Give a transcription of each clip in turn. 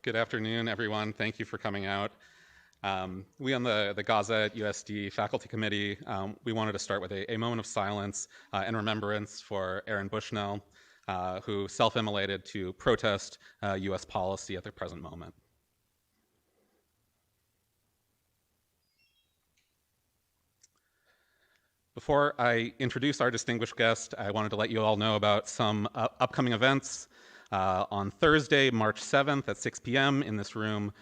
Good afternoon, everyone. Thank you for coming out. We on the Gaza at USD faculty committee, we wanted to start with a moment of silence and remembrance for Aaron Bushnell, who self-immolated to protest US policy at the present moment. Before I introduce our distinguished guest, I wanted to let you all know about some upcoming events. On Thursday, March 7th at 6 p.m. in this room,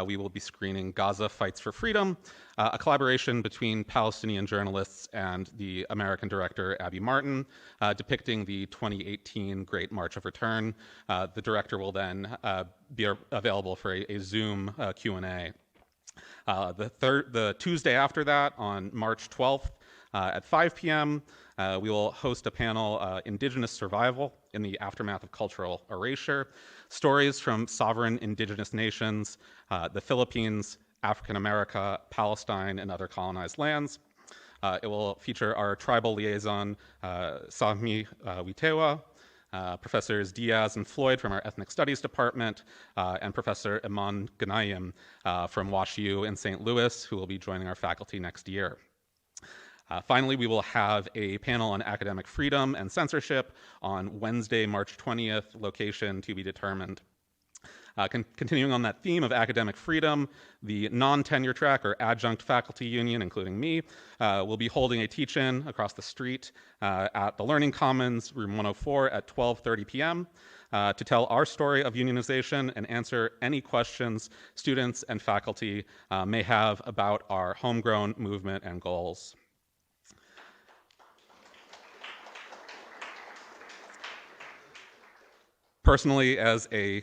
we will be screening Gaza Fights for Freedom, a collaboration between Palestinian journalists and the American director Abby Martin, depicting the 2018 Great March of Return. The director will then be available for a Zoom Q&A. The Tuesday after that, on March 12th, at 5 p.m., we will host a panel, Indigenous Survival in the Aftermath of Cultural Erasure, stories from sovereign indigenous nations, the Philippines, African America, Palestine, and other colonized lands. It will feature our tribal liaison, Sahmi Witewa, Professors Diaz and Floyd from our Ethnic Studies Department, and Professor Iman Ghanayem from WashU in St. Louis, who will be joining our faculty next year. Finally, we will have a panel on academic freedom and censorship on Wednesday, March 20th, location to be determined. Continuing on that theme of academic freedom, the non-tenure track or adjunct faculty union, including me, will be holding a teach-in across the street at the Learning Commons, room 104 at 12:30 p.m. To tell our story of unionization and answer any questions students and faculty may have about our homegrown movement and goals. Personally, as a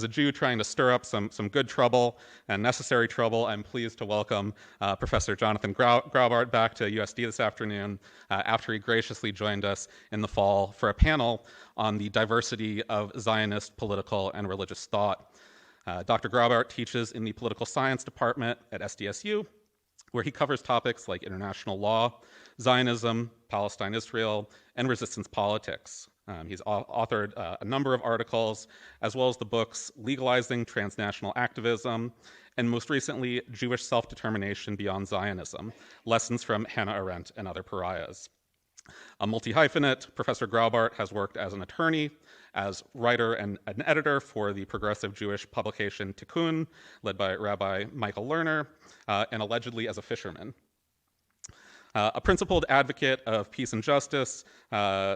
Jew trying to stir up some good trouble and necessary trouble, I'm pleased to welcome Professor Jonathan Graubart back to USD this afternoon after he graciously joined us in the fall for a panel on the diversity of Zionist political and religious thought. Dr. Graubart teaches in the political science department at SDSU, where he covers topics like international law, Zionism, Palestine-Israel, and resistance politics. He's authored a number of articles, as well as the books Legalizing Transnational Activism, and most recently, Jewish Self-Determination Beyond Zionism, Lessons from Hannah Arendt and Other Pariahs. A multi-hyphenate, Professor Graubart has worked as an attorney, as writer and an editor for the progressive Jewish publication Tikkun, led by Rabbi Michael Lerner, and allegedly as a fisherman. A principled advocate of peace and justice,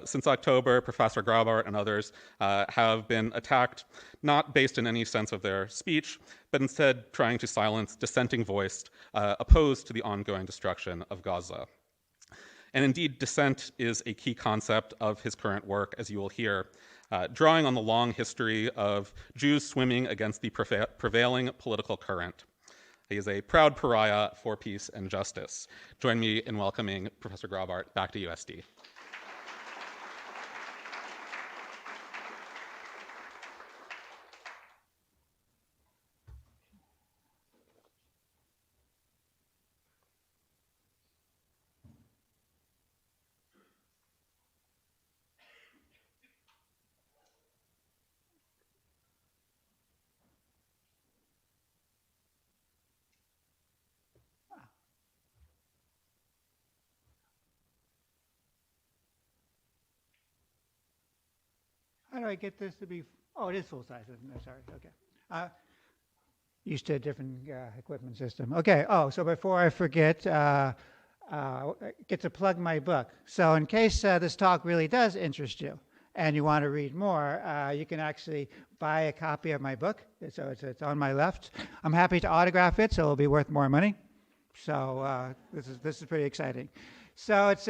since October, Professor Graubart and others have been attacked, not based in any sense of their speech, but instead trying to silence dissenting voice opposed to the ongoing destruction of Gaza. And indeed, dissent is a key concept of his current work, as you will hear, drawing on the long history of Jews swimming against the prevailing political current. He is a proud pariah for peace and justice. Join me in welcoming Professor Graubart back to USD. How do I get this to be? Oh, it is full size. No, sorry. Okay. Used to a different equipment system. Okay. Oh, so before I forget, I get to plug my book. So in case this talk really does interest you and you want to read more, you can actually buy a copy of my book. So it's on my left. I'm happy to autograph it, so it'll be worth more money. So this is pretty exciting. So it's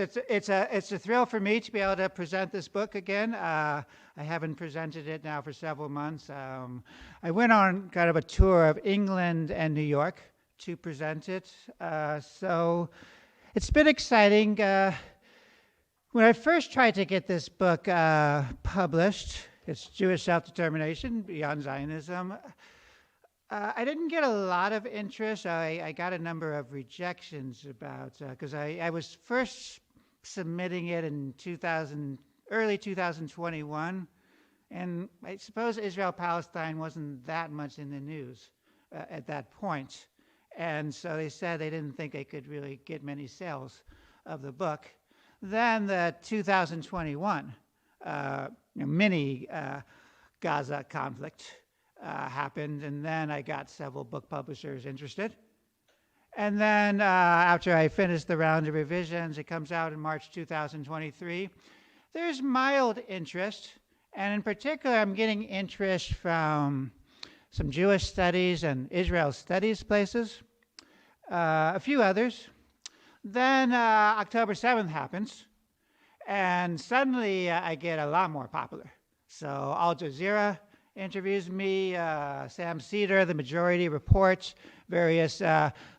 a thrill for me to be able to present this book again. I haven't presented it now for several months. I went on kind of a tour of England and New York to present it. So it's been exciting. When I first tried to get this book published, it's Jewish Self-Determination Beyond Zionism, I didn't get a lot of interest. I got a number of rejections about, because I was first submitting it in early 2021, And I suppose Israel-Palestine wasn't that much in the news at that point. And so they said they didn't think they could really get many sales of the book. Then the 2021 mini Gaza conflict happened, and then I got several book publishers interested. And then after I finished the round of revisions, it comes out in March 2023. There's mild interest, and in particular, I'm getting interest from some Jewish studies and Israel studies places, a few others. Then October 7th happens, and suddenly I get a lot more popular. So Al Jazeera interviews me, Sam Cedar, the Majority Report, various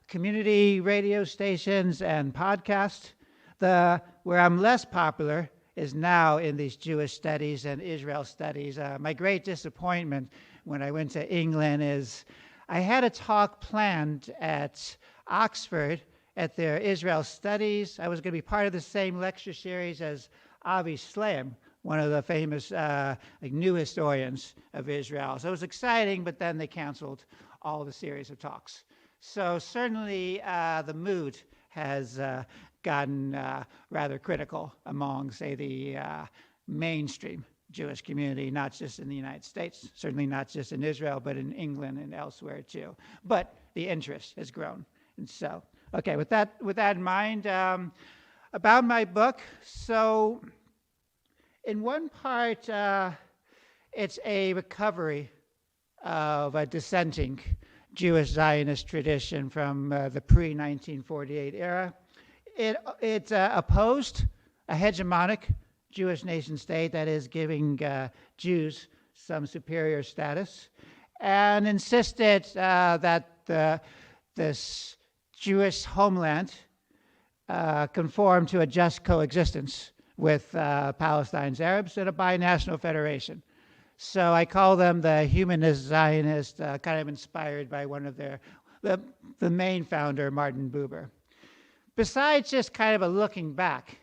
community radio stations and podcasts. Where I'm less popular is now in these Jewish studies and Israel studies. My great disappointment when I went to England is I had a talk planned at Oxford at their Israel studies. I was going to be part of the same lecture series as Avi Shlaim, one of the famous new historians of Israel. So it was exciting, but then they canceled all the series of talks. So certainly the mood has gotten rather critical among, say, the mainstream Jewish community, not just in the United States, certainly not just in Israel, but in England and elsewhere too. But the interest has grown. And so, okay, with that in mind, about my book, so in one part, it's a recovery of a dissenting Jewish Zionist tradition from the pre-1948 era. It opposed a hegemonic Jewish nation state that is giving Jews some superior status, and insisted that this Jewish homeland conform to a just coexistence with Palestine's Arabs in a binational federation. So I call them the humanist Zionist, kind of inspired by one of the main founder, Martin Buber. Besides just kind of a looking back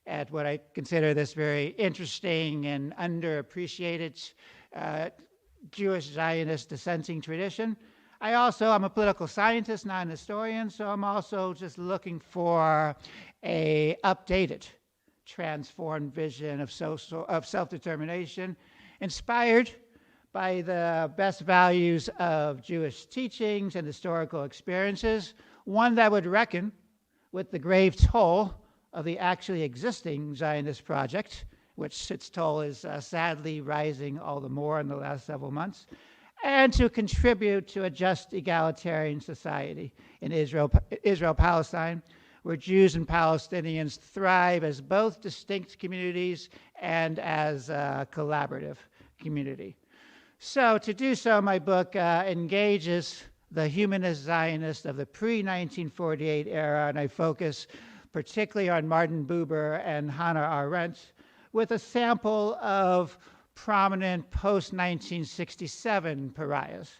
at what I consider this very interesting and underappreciated Jewish Zionist dissenting tradition, I'm a political scientist, not an historian, so I'm also just looking for a updated, transformed vision of self-determination, inspired by the best values of Jewish teachings and historical experiences, one that would reckon with the grave toll of the actually existing Zionist project, which its toll is sadly rising all the more in the last several months, and to contribute to a just egalitarian society in Israel-Palestine, where Jews and Palestinians thrive as both distinct communities and as a collaborative community. So to do so, my book engages the humanist Zionists of the pre-1948 era, and I focus particularly on Martin Buber and Hannah Arendt, with a sample of prominent post-1967 pariahs,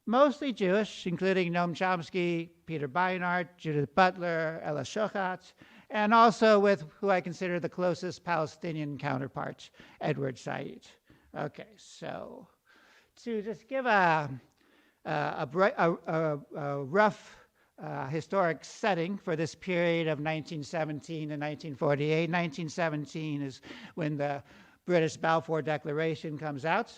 mostly Jewish, including Noam Chomsky, Peter Beinart, Judith Butler, Ella Shochat, and also with who I consider the closest Palestinian counterpart, Edward Said. Okay, so to just give a rough historic setting for this period of 1917 to 1948. 1917 is when the British Balfour Declaration comes out.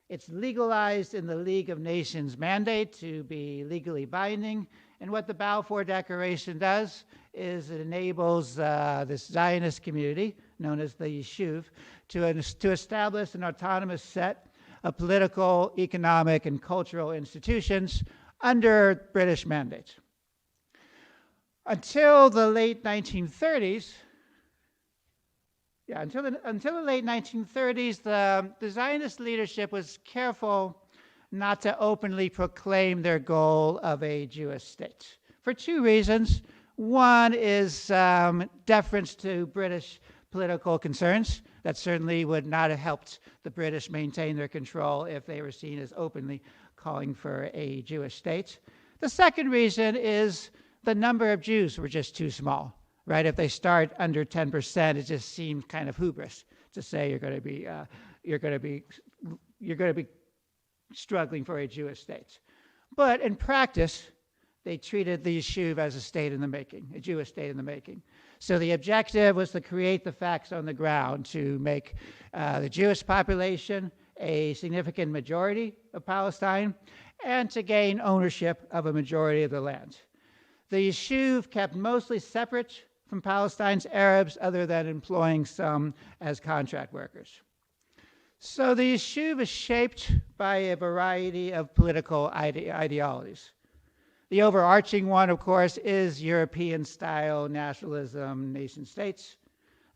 It's legalized in the League of Nations mandate to be legally binding. And what the Balfour Declaration does is it enables this Zionist community, known as the Yishuv, to establish an autonomous set of political, economic, and cultural institutions under British mandate. Until the late 1930s, until the late 1930s, the Zionist leadership was careful not to openly proclaim their goal of a Jewish state for two reasons. One is deference to British political concerns. That certainly would not have helped the British maintain their control if they were seen as openly calling for a Jewish state. The second reason is the number of Jews were just too small, right? If they start under 10%, it just seems kind of hubris to say you're going to be you're going to be struggling for a Jewish state. But in practice, they treated the Yishuv as a state in the making, a Jewish state in the making. So the objective was to create the facts on the ground, to make the Jewish population a significant majority of Palestine, and to gain ownership of a majority of the land. The Yishuv kept mostly separate from Palestine's Arabs, other than employing some as contract workers. So the Yishuv is shaped by a variety of political ideologies. The overarching one, of course, is European-style nationalism, nation-states.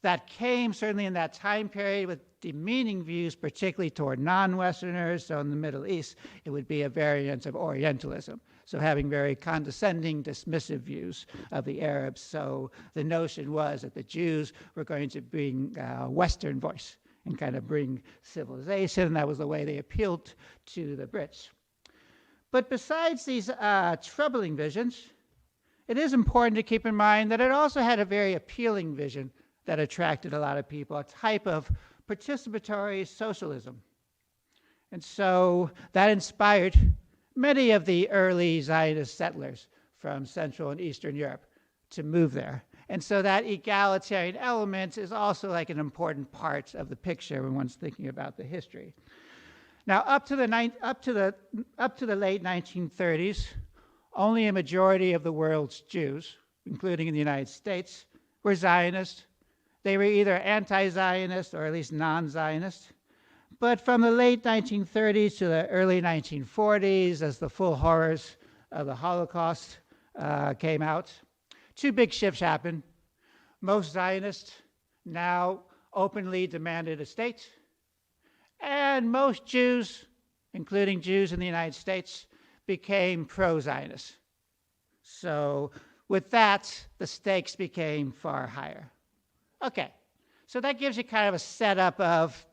That came, certainly in that time period, with demeaning views, particularly toward non-Westerners. So in the Middle East, it would be a variant of Orientalism. So having very condescending, dismissive views of the Arabs. So the notion was that the Jews were going to bring a Western voice and kind of bring civilization. That was the way they appealed to the Brits. But besides these troubling visions, it is important to keep in mind that it also had a very appealing vision that attracted a lot of people, a type of participatory socialism. And so that inspired many of the early Zionist settlers from Central and Eastern Europe to move there. And so that egalitarian element is also like an important part of the picture when one's thinking about the history. Now, up to the late 1930s, only a majority of the world's Jews, including in the United States, were Zionists. They were either anti-Zionist or at least non-Zionist. But from the late 1930s to the early 1940s, as the full horrors of the Holocaust came out, two big shifts happened. Most Zionists now openly demanded a state, and most Jews, including Jews in the United States, became pro-Zionist. So with that, the stakes became far higher. Okay, so that gives you kind of a setup of,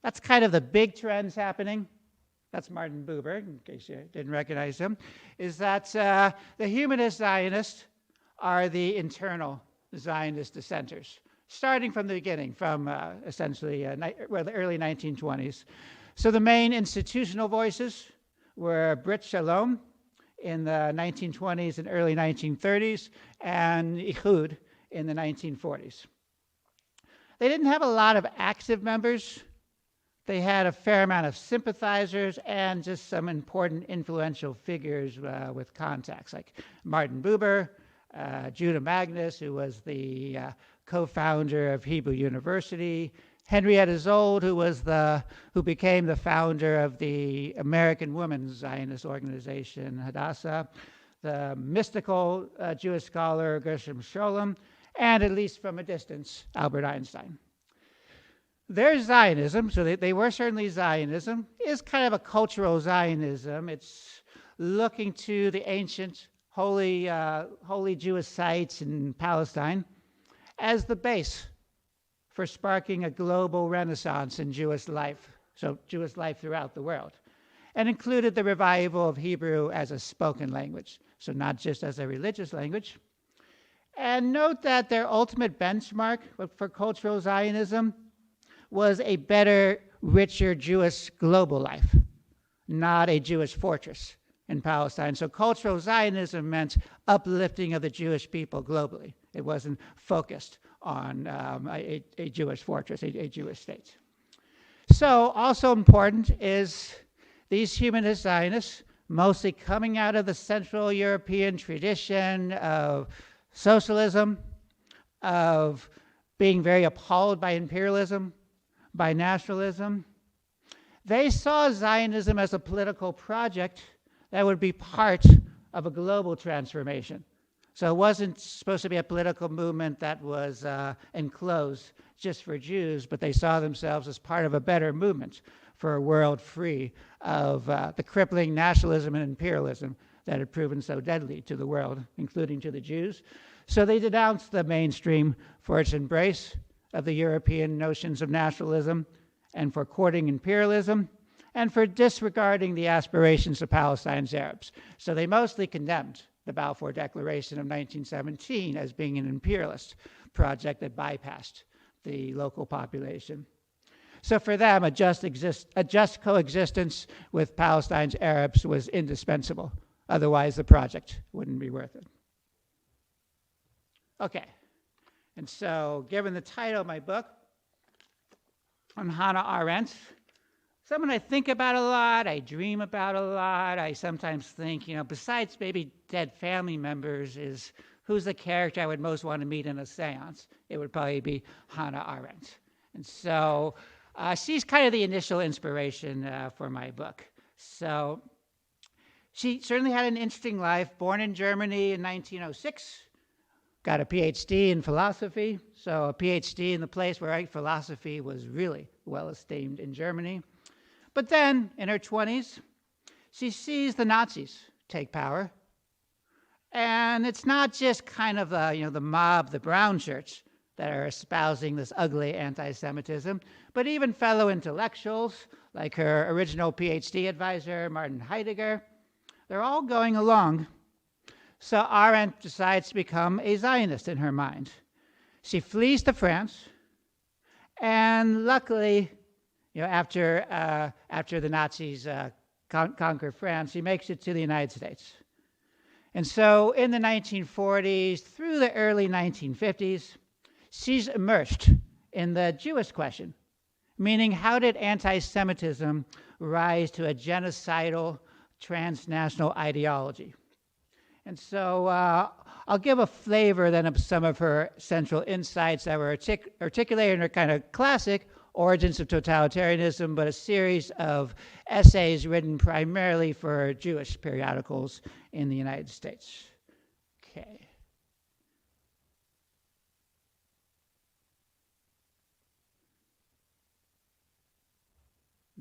that's kind of the big trends happening. That's Martin Buber, in case you didn't recognize him, is that the humanist Zionists are the internal Zionist dissenters, starting from the beginning, from essentially the early 1920s. So the main institutional voices were Brit Shalom in the 1920s and early 1930s, and Ichud in the 1940s. They didn't have a lot of active members. They had a fair amount of sympathizers and just some important influential figures with contacts, like Martin Buber, Judah Magnus, who was the co-founder of Hebrew University, Henrietta Zold, who became the founder of the American Women's Zionist Organization, Hadassah, the mystical Jewish scholar Gershom Scholem, and at least from a distance, Albert Einstein. Their Zionism, so they were certainly Zionism, is kind of a cultural Zionism. It's looking to the ancient holy Jewish sites in Palestine as the base for sparking a global renaissance in Jewish life, so Jewish life throughout the world, and included the revival of Hebrew as a spoken language, so not just as a religious language. And note that their ultimate benchmark for cultural Zionism was a better, richer Jewish global life, not a Jewish fortress in Palestine. So cultural Zionism meant uplifting of the Jewish people globally. It wasn't focused on a Jewish fortress, a Jewish state. So also important is these humanist Zionists, mostly coming out of the Central European tradition of socialism, of being very appalled by imperialism, by nationalism. They saw Zionism as a political project that would be part of a global transformation. So it wasn't supposed to be a political movement that was enclosed just for Jews, but they saw themselves as part of a better movement for a world free of the crippling nationalism and imperialism that had proven so deadly to the world, including to the Jews. So they denounced the mainstream for its embrace of the European notions of nationalism and for courting imperialism and for disregarding the aspirations of Palestine's Arabs. So they mostly condemned the Balfour Declaration of 1917 as being an imperialist project that bypassed the local population. So for them, a just coexistence with Palestine's Arabs was indispensable. Otherwise, the project wouldn't be worth it. Okay, and so given the title of my book, on Hannah Arendt, someone I think about a lot, I dream about a lot, I sometimes think, besides maybe dead family members, is who's the character I would most want to meet in a seance? It would probably be Hannah Arendt. And so she's kind of the initial inspiration for my book. So she certainly had an interesting life, born in Germany in 1906, got a PhD in philosophy, so a PhD in the place where philosophy was really well esteemed in Germany. But then, in her 20s, she sees the Nazis take power. And it's not just kind of the mob, the brown shirts, that are espousing this ugly anti-Semitism, but even fellow intellectuals, like her original PhD advisor, Martin Heidegger, they're all going along. So Arendt decides to become a Zionist in her mind. She flees to France, and luckily, after the Nazis conquer France, she makes it to the United States. And so in the 1940s through the early 1950s, she's immersed in the Jewish question, meaning how did anti-Semitism rise to a genocidal transnational ideology? And so I'll give a flavor then of some of her central insights that were articulated in her kind of classic Origins of Totalitarianism, but a series of essays written primarily for Jewish periodicals in the United States. Okay.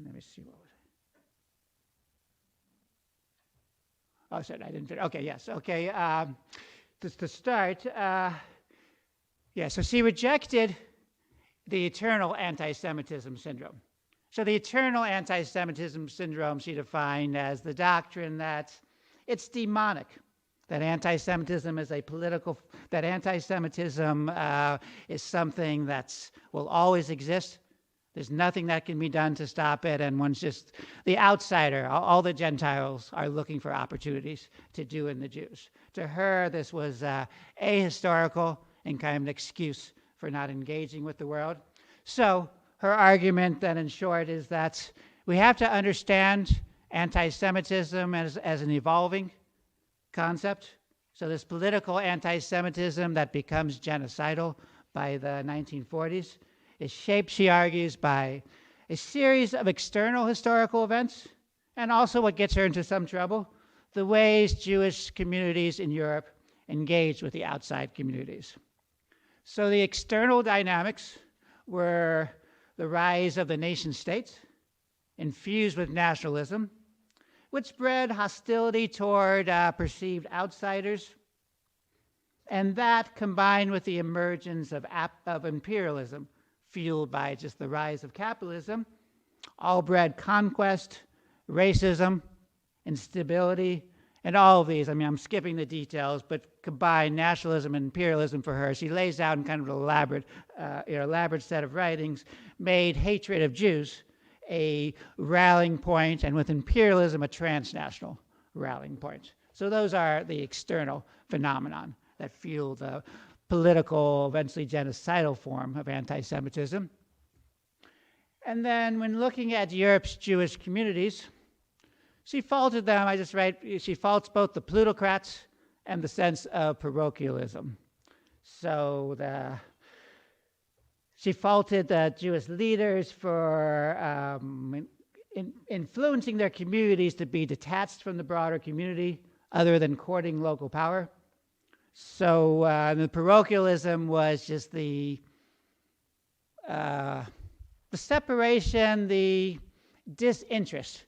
Let me see what was it. Oh, sorry, I didn't finish. Okay, yes. Okay. Just to start, so she rejected the eternal anti-Semitism syndrome. So the eternal anti-Semitism syndrome she defined as the doctrine that it's demonic, that anti-Semitism is that anti-Semitism is something that will always exist. There's nothing that can be done to stop it, and one's just the outsider. All the Gentiles are looking for opportunities to do in the Jews. To her, this was ahistorical and kind of an excuse for not engaging with the world. So her argument then, in short, is that we have to understand anti-Semitism as an evolving concept. So this political anti-Semitism that becomes genocidal by the 1940s is shaped, she argues, by a series of external historical events, and also what gets her into some trouble, the ways Jewish communities in Europe engage with the outside communities. So the external dynamics were the rise of the nation state, infused with nationalism, which bred hostility toward perceived outsiders, and that combined with the emergence of imperialism, fueled by just the rise of capitalism, all bred conquest, racism, instability, and all of these, I'm skipping the details, but combine nationalism and imperialism for her. She lays out in kind of an elaborate set of writings, made hatred of Jews a rallying point, and with imperialism, a transnational rallying point. So those are the external phenomenon that fuel the political, eventually genocidal form of anti-Semitism. And then when looking at Europe's Jewish communities, she faulted them, she faults both the plutocrats and the sense of parochialism. So she faulted the Jewish leaders for influencing their communities to be detached from the broader community other than courting local power. So the parochialism was just the separation, the disinterest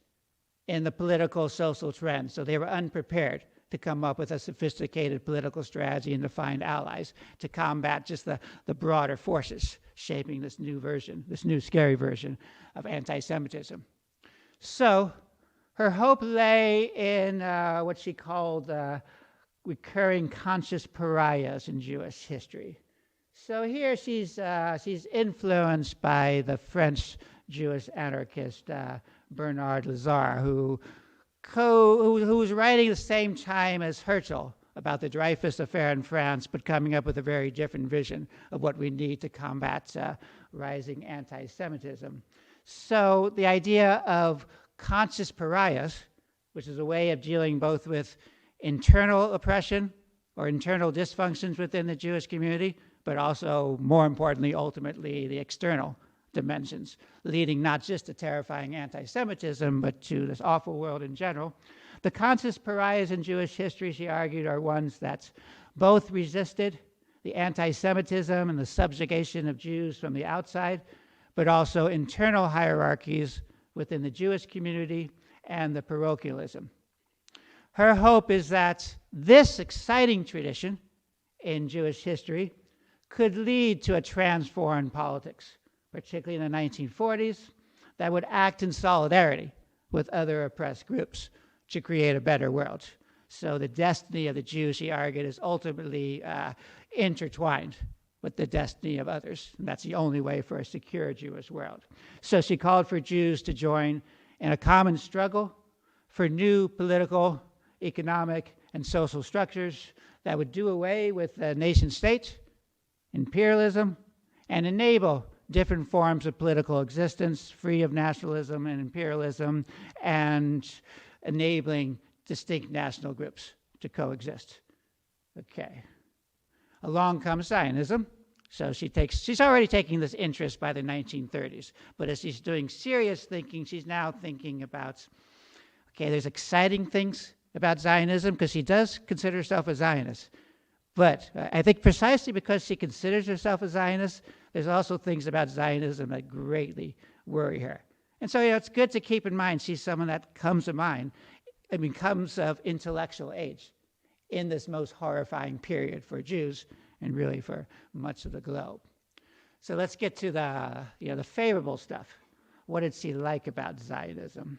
in the political social trends. So they were unprepared to come up with a sophisticated political strategy and to find allies to combat just the broader forces shaping this new scary version of anti-Semitism. So her hope lay in what she called recurring conscious pariahs in Jewish history. So here she's influenced by the French Jewish anarchist Bernard Lazare, who was writing the same time as Herzl about the Dreyfus affair in France, but coming up with a very different vision of what we need to combat rising anti-Semitism. So the idea of conscious pariahs, which is a way of dealing both with internal oppression or internal dysfunctions within the Jewish community, but also, more importantly, ultimately, the external dimensions, leading not just to terrifying anti-Semitism, but to this awful world in general. The conscious pariahs in Jewish history, she argued, are ones that both resisted the anti-Semitism and the subjugation of Jews from the outside, but also internal hierarchies within the Jewish community and the parochialism. Her hope is that this exciting tradition in Jewish history could lead to a transformed politics, particularly in the 1940s, that would act in solidarity with other oppressed groups to create a better world. So the destiny of the Jews, she argued, is ultimately intertwined with the destiny of others. And that's the only way for a secure Jewish world. So she called for Jews to join in a common struggle for new political, economic, and social structures that would do away with the nation state, imperialism, and enable different forms of political existence, free of nationalism and imperialism, and enabling distinct national groups to coexist. Okay. Along comes Zionism. So she's already taking this interest by the 1930s. But as she's doing serious thinking, she's now thinking about, okay, there's exciting things about Zionism, because she does consider herself a Zionist. But I think precisely because she considers herself a Zionist, there's also things about Zionism that greatly worry her. And so, it's good to keep in mind she's someone that comes of intellectual age in this most horrifying period for Jews and really for much of the globe. So let's get to the favorable stuff. What did she like about Zionism?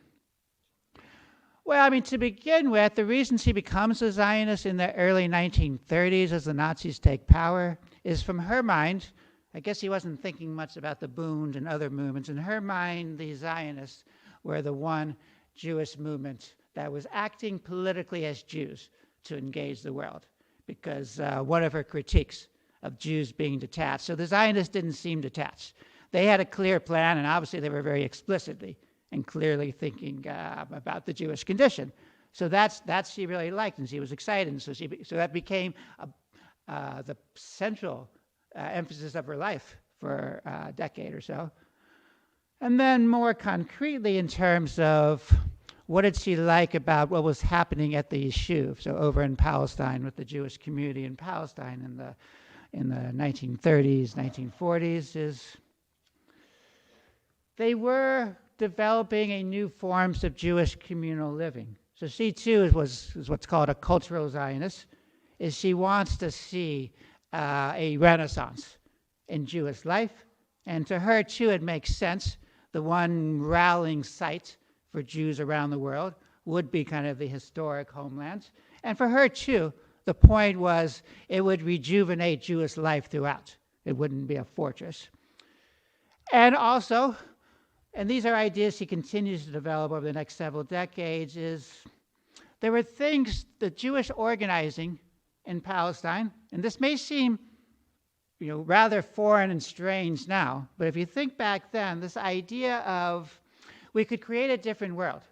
Well, to begin with, the reason she becomes a Zionist in the early 1930s as the Nazis take power is, from her mind, I guess she wasn't thinking much about the Bund and other movements. In her mind, the Zionists were the one Jewish movement that was acting politically as Jews to engage the world, because one of her critiques of Jews being detached. So the Zionists didn't seem detached. They had a clear plan, and obviously they were very explicitly and clearly thinking about the Jewish condition. So that's she really liked, and she was excited. And so that became the central emphasis of her life for a decade or so. And then more concretely, in terms of what did she like about what was happening at the Yishuv, so over in Palestine with the Jewish community in Palestine in the 1930s, 1940s, is they were developing a new forms of Jewish communal living. So she too is what's called a cultural Zionist, is she wants to see a renaissance in Jewish life. And to her too, it makes sense. The one rallying site for Jews around the world would be kind of the historic homelands. And for her too, the point was it would rejuvenate Jewish life throughout. It wouldn't be a fortress. And also, and these are ideas she continues to develop over the next several decades, is there were things, the Jewish organizing in Palestine, and this may seem rather foreign and strange now, but if you think back then, this idea of we could create a different world.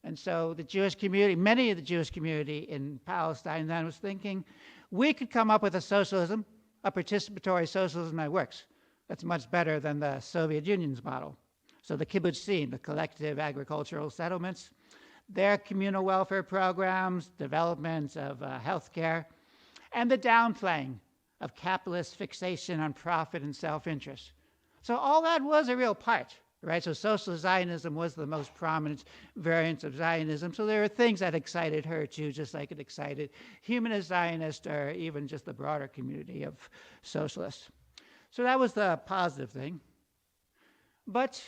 And so the Jewish community, many of the Jewish community in Palestine then was thinking, we could come up with a socialism, a participatory socialism that works. That's much better than the Soviet Union's model. So the kibbutzim, the collective agricultural settlements, their communal welfare programs, development of healthcare, and the downplaying of capitalist fixation on profit and self-interest. So all that was a real part, right? So social Zionism was the most prominent variant of Zionism. So there were things that excited her too, just like it excited humanist Zionists or even just the broader community of socialists. So that was the positive thing. But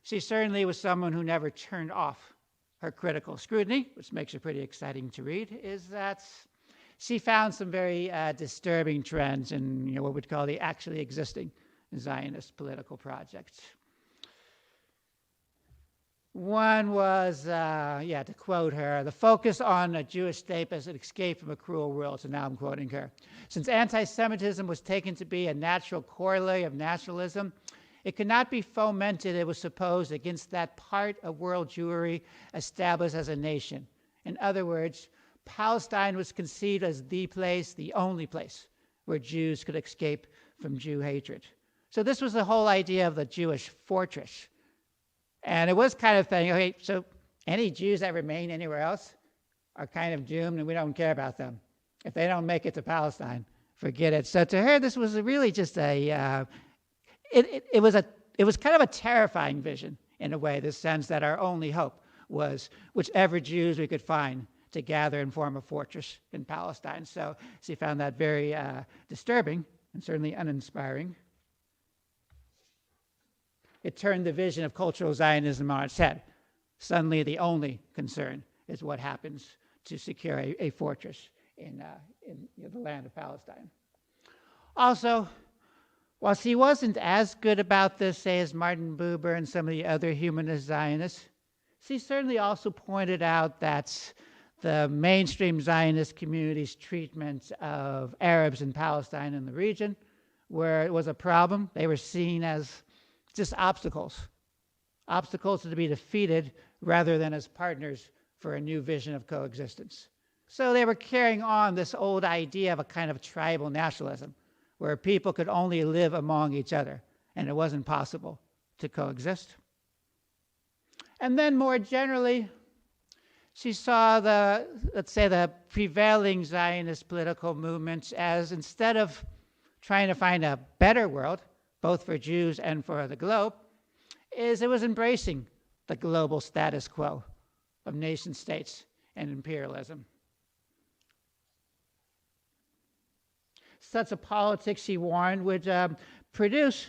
she certainly was someone who never turned off her critical scrutiny, which makes it pretty exciting to read, is that she found some very disturbing trends in what we'd call the actually existing Zionist political projects. One was, to quote her, the focus on a Jewish state as an escape from a cruel world. So now I'm quoting her. Since anti-Semitism was taken to be a natural corollary of nationalism, it could not be fomented, it was supposed, against that part of world Jewry established as a nation. In other words, Palestine was conceived as the place, the only place, where Jews could escape from Jew hatred. So this was the whole idea of the Jewish fortress. And it was kind of saying, okay, so any Jews that remain anywhere else are kind of doomed and we don't care about them. If they don't make it to Palestine, forget it. So to her, this was really just it was kind of a terrifying vision in a way, the sense that our only hope was whichever Jews we could find to gather and form a fortress in Palestine. So she found that very disturbing and certainly uninspiring. It turned the vision of cultural Zionism on its head. Suddenly, the only concern is what happens to secure a fortress in the land of Palestine. Also, while she wasn't as good about this, say, as Martin Buber and some of the other humanist Zionists, she certainly also pointed out that the mainstream Zionist community's treatment of Arabs in Palestine and the region, where it was a problem, they were seen as just obstacles to be defeated rather than as partners for a new vision of coexistence. So they were carrying on this old idea of a kind of tribal nationalism where people could only live among each other and it wasn't possible to coexist. And then more generally, she saw the prevailing Zionist political movements as, instead of trying to find a better world, both for Jews and for the globe, it was embracing the global status quo of nation states and imperialism. Such a politics, she warned, would produce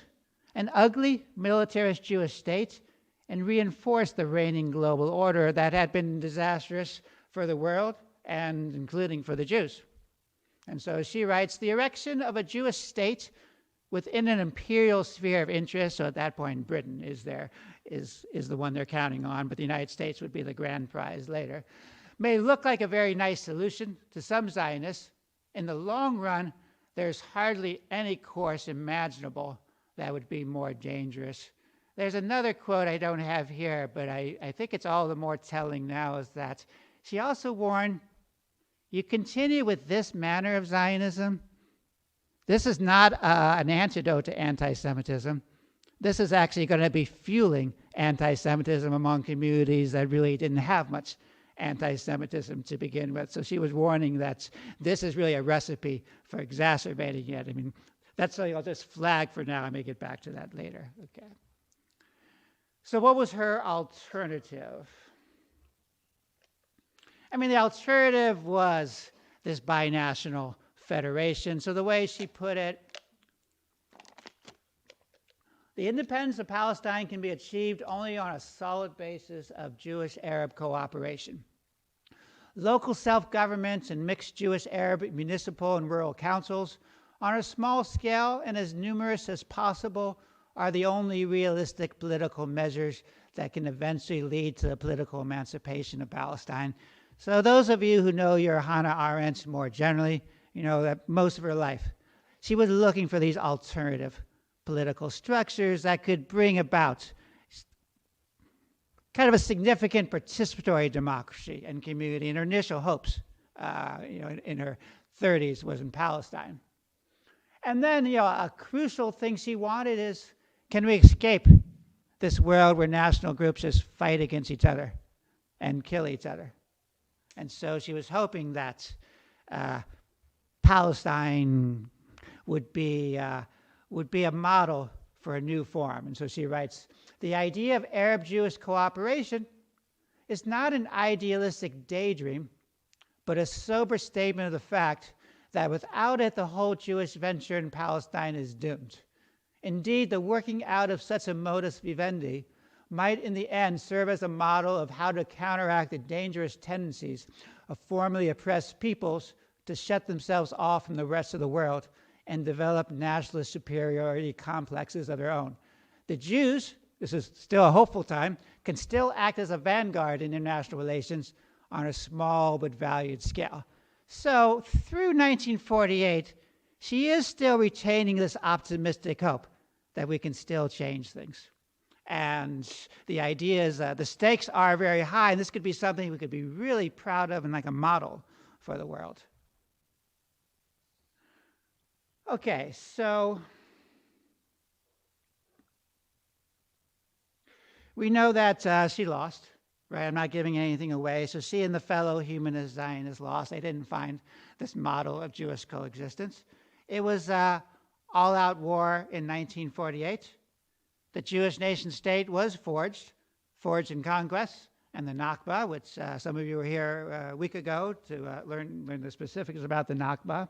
an ugly militarist Jewish state and reinforce the reigning global order that had been disastrous for the world and including for the Jews. And so she writes, the erection of a Jewish state within an imperial sphere of interest, so at that point Britain is the one they're counting on, but the United States would be the grand prize later, may look like a very nice solution to some Zionists. In the long run, there's hardly any course imaginable that would be more dangerous. There's another quote I don't have here, but I think it's all the more telling now, is that she also warned, you continue with this manner of Zionism, this is not an antidote to anti-Semitism. This is actually going to be fueling anti-Semitism among communities that really didn't have much anti-Semitism to begin with. So she was warning that this is really a recipe for exacerbating it. I mean, that's something I'll just flag for now. I may get back to that later. Okay. So what was her alternative? I mean, the alternative was this binational federation. So the way she put it, the independence of Palestine can be achieved only on a solid basis of Jewish-Arab cooperation. Local self-governments and mixed Jewish-Arab municipal and rural councils on a small scale and as numerous as possible are the only realistic political measures that can eventually lead to the political emancipation of Palestine. So those of you who know your Hannah Arendt more generally, you know that most of her life, she was looking for these alternative political structures that could bring about kind of a significant participatory democracy and community. And her initial hopes, in her 30s, was in Palestine. And then, a crucial thing she wanted is, can we escape this world where national groups just fight against each other and kill each other? And so she was hoping that Palestine would be a model for a new form. And so she writes, the idea of Arab-Jewish cooperation is not an idealistic daydream, but a sober statement of the fact that without it, the whole Jewish venture in Palestine is doomed. Indeed, the working out of such a modus vivendi might in the end serve as a model of how to counteract the dangerous tendencies of formerly oppressed peoples to shut themselves off from the rest of the world and develop nationalist superiority complexes of their own. The Jews, this is still a hopeful time, can still act as a vanguard in international relations on a small but valued scale. So through 1948, she is still retaining this optimistic hope that we can still change things. And the idea is the stakes are very high, and this could be something we could be really proud of and like a model for the world. Okay, so we know that she lost, right? I'm not giving anything away. So she and the fellow humanist Zionists lost. They didn't find this model of Jewish coexistence. It was all-out war in 1948. The Jewish nation-state was forged in conquest, and the Nakba, which some of you were here a week ago to learn the specifics about the Nakba.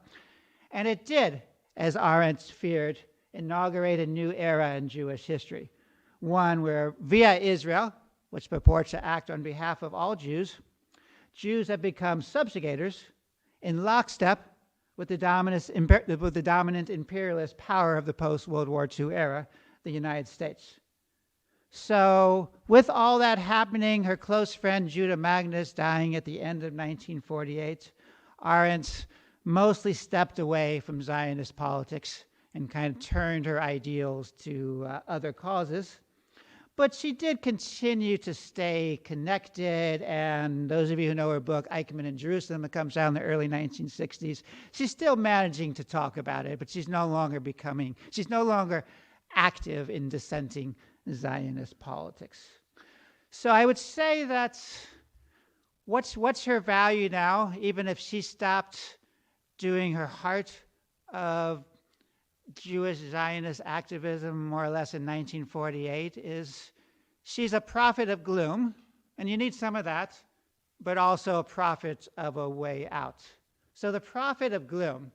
And it did, as Arendt feared, inaugurate a new era in Jewish history, one where via Israel, which purports to act on behalf of all Jews, Jews have become subjugators in lockstep with the dominant imperialist power of the post-World War II era, the United States. So with all that happening, her close friend Judah Magnus dying at the end of 1948, Arendt mostly stepped away from Zionist politics and kind of turned her ideals to other causes. But she did continue to stay connected, and those of you who know her book, Eichmann in Jerusalem, that comes out in the early 1960s, she's still managing to talk about it, but she's no longer active in dissenting Zionist politics. So I would say that what's her value now, even if she stopped doing her heart of Jewish Zionist activism more or less in 1948, is she's a prophet of gloom, and you need some of that, but also a prophet of a way out. So the prophet of gloom,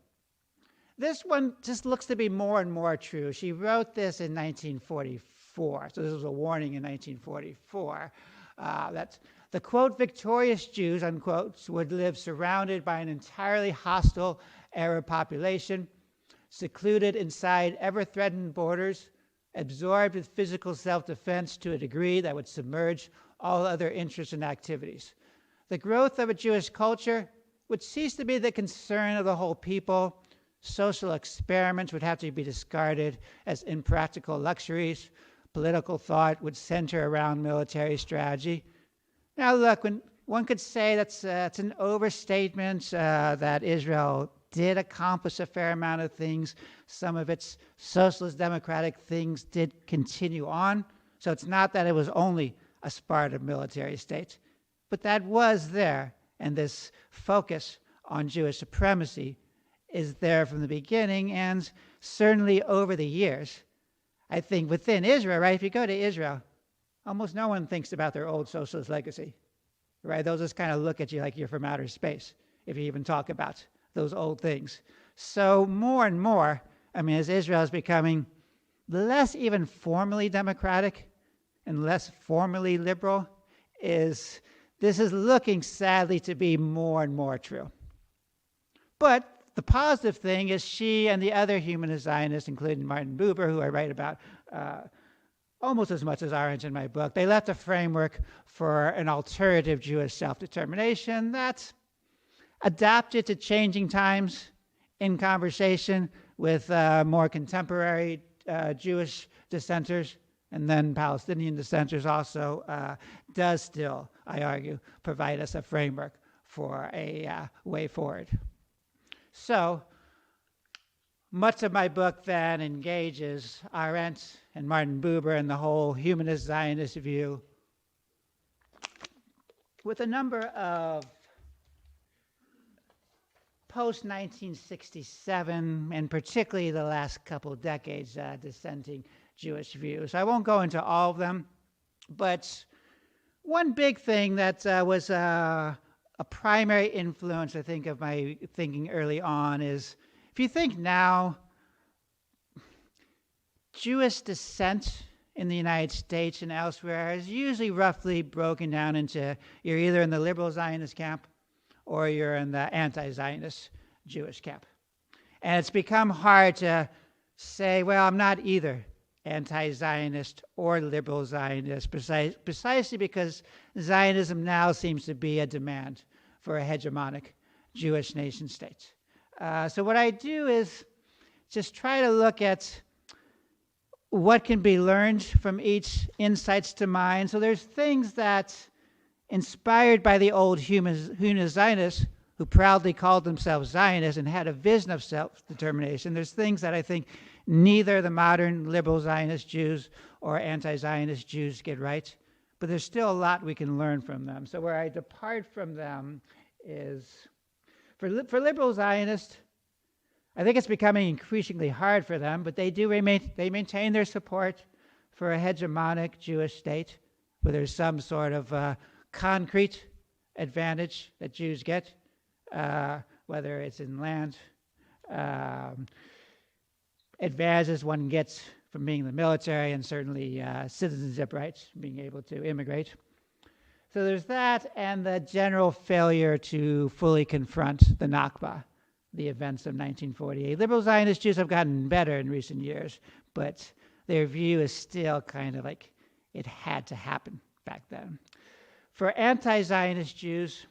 this one just looks to be more and more true. She wrote this in 1944, so this was a warning in 1944, that the, quote, victorious Jews, unquote, would live surrounded by an entirely hostile Arab population, secluded inside ever-threatened borders, absorbed with physical self-defense to a degree that would submerge all other interests and activities. The growth of a Jewish culture would cease to be the concern of the whole people. Social experiments would have to be discarded as impractical luxuries. Political thought would center around military strategy. Now look, when one could say that's an overstatement, that Israel did accomplish a fair amount of things. Some of its socialist democratic things did continue on. So it's not that it was only a Spartan military state, but that was there. And this focus on Jewish supremacy is there from the beginning, and certainly over the years. I think within Israel, right, if you go to Israel, almost no one thinks about their old socialist legacy, right? They'll just kind of look at you like you're from outer space if you even talk about those old things. So more and more, I mean, as Israel is becoming less even formally democratic and less formally liberal, this is looking sadly to be more and more true. But the positive thing is she and the other humanist Zionists, including Martin Buber, who I write about almost as much as Arendt in my book, they left a framework for an alternative Jewish self-determination that's adapted to changing times in conversation with more contemporary Jewish dissenters, and then Palestinian dissenters also, does still, I argue, provide us a framework for a way forward. So much of my book then engages Arendt and Martin Buber and the whole humanist Zionist view with a number of post-1967, and particularly the last couple decades, dissenting Jewish views. I won't go into all of them, but one big thing that was a primary influence, I think, of my thinking early on is, if you think now, Jewish dissent in the United States and elsewhere is usually roughly broken down into, you're either in the liberal Zionist camp or you're in the anti-Zionist Jewish camp. And it's become hard to say, well, I'm not either anti-Zionist or liberal Zionist, precisely because Zionism now seems to be a demand for a hegemonic Jewish nation state. So what I do is just try to look at what can be learned from each insights to mind. So there's things that, inspired by the old human Zionists who proudly called themselves Zionists and had a vision of self-determination, there's things that I think neither the modern liberal Zionist Jews or anti-Zionist Jews get right, but there's still a lot we can learn from them. So where I depart from them is, for liberal Zionists, I think it's becoming increasingly hard for them, but they maintain their support for a hegemonic Jewish state where there's some sort of concrete advantage that Jews get, whether it's in land, advantages one gets from being in the military, and certainly citizenship rights, being able to immigrate. So there's that, and the general failure to fully confront the Nakba, the events of 1948. Liberal Zionist Jews have gotten better in recent years, but their view is still kind of like it had to happen back then. For anti-Zionist Jews,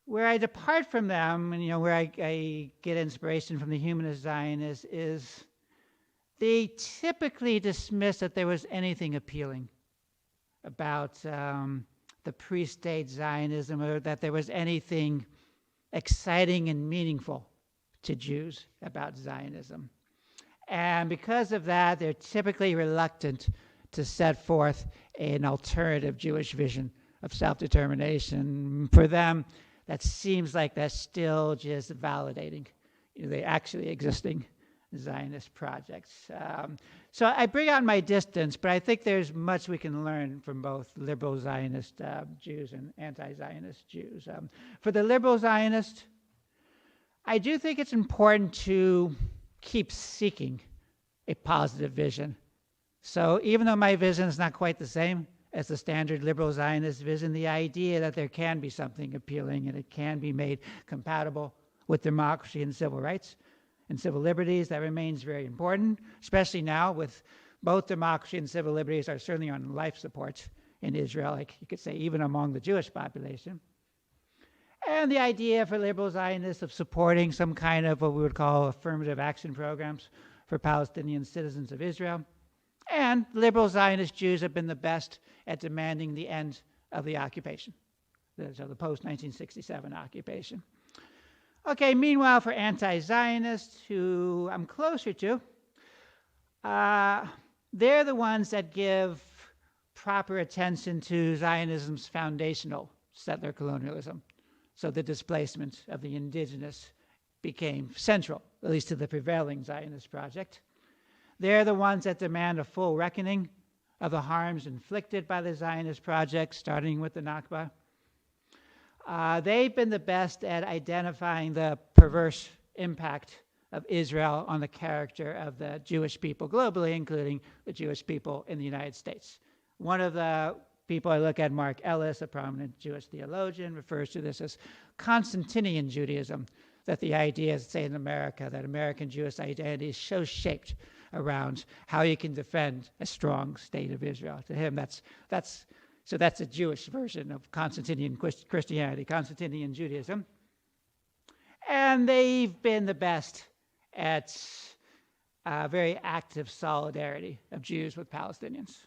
where I depart from them, and where I get inspiration from the humanist Zionists, is they typically dismiss that there was anything appealing about the pre-state Zionism, or that there was anything exciting and meaningful to Jews about Zionism. And because of that, they're typically reluctant to set forth an alternative Jewish vision of self-determination. For them, that seems like that's still just validating the actually existing Zionist projects. So I bring out my distance, but I think there's much we can learn from both liberal Zionist Jews and anti-Zionist Jews. For the liberal Zionist, I do think it's important to keep seeking a positive vision. So even though my vision is not quite the same as the standard liberal Zionist vision, the idea that there can be something appealing and it can be made compatible with democracy and civil rights and civil liberties, that remains very important, especially now with both democracy and civil liberties are certainly on life support in Israel, like you could say even among the Jewish population. And the idea for liberal Zionists of supporting some kind of what we would call affirmative action programs for Palestinian citizens of Israel. And liberal Zionist Jews have been the best at demanding the end of the occupation, so the post-1967 occupation. Okay, meanwhile, for anti-Zionists, who I'm closer to, they're the ones that give proper attention to Zionism's foundational settler colonialism. So the displacement of the indigenous became central, at least to the prevailing Zionist project. They're the ones that demand a full reckoning of the harms inflicted by the Zionist project, starting with the Nakba. They've been the best at identifying the perverse impact of Israel on the character of the Jewish people globally, including the Jewish people in the United States. One of the people I look at, Mark Ellis, a prominent Jewish theologian, refers to this as Constantinian Judaism, that the idea is, say in America, that American Jewish identity is so shaped around how you can defend a strong state of Israel. To him, that's a Jewish version of Constantinian Christianity, Constantinian Judaism. And they've been the best at very active solidarity of Jews with Palestinians.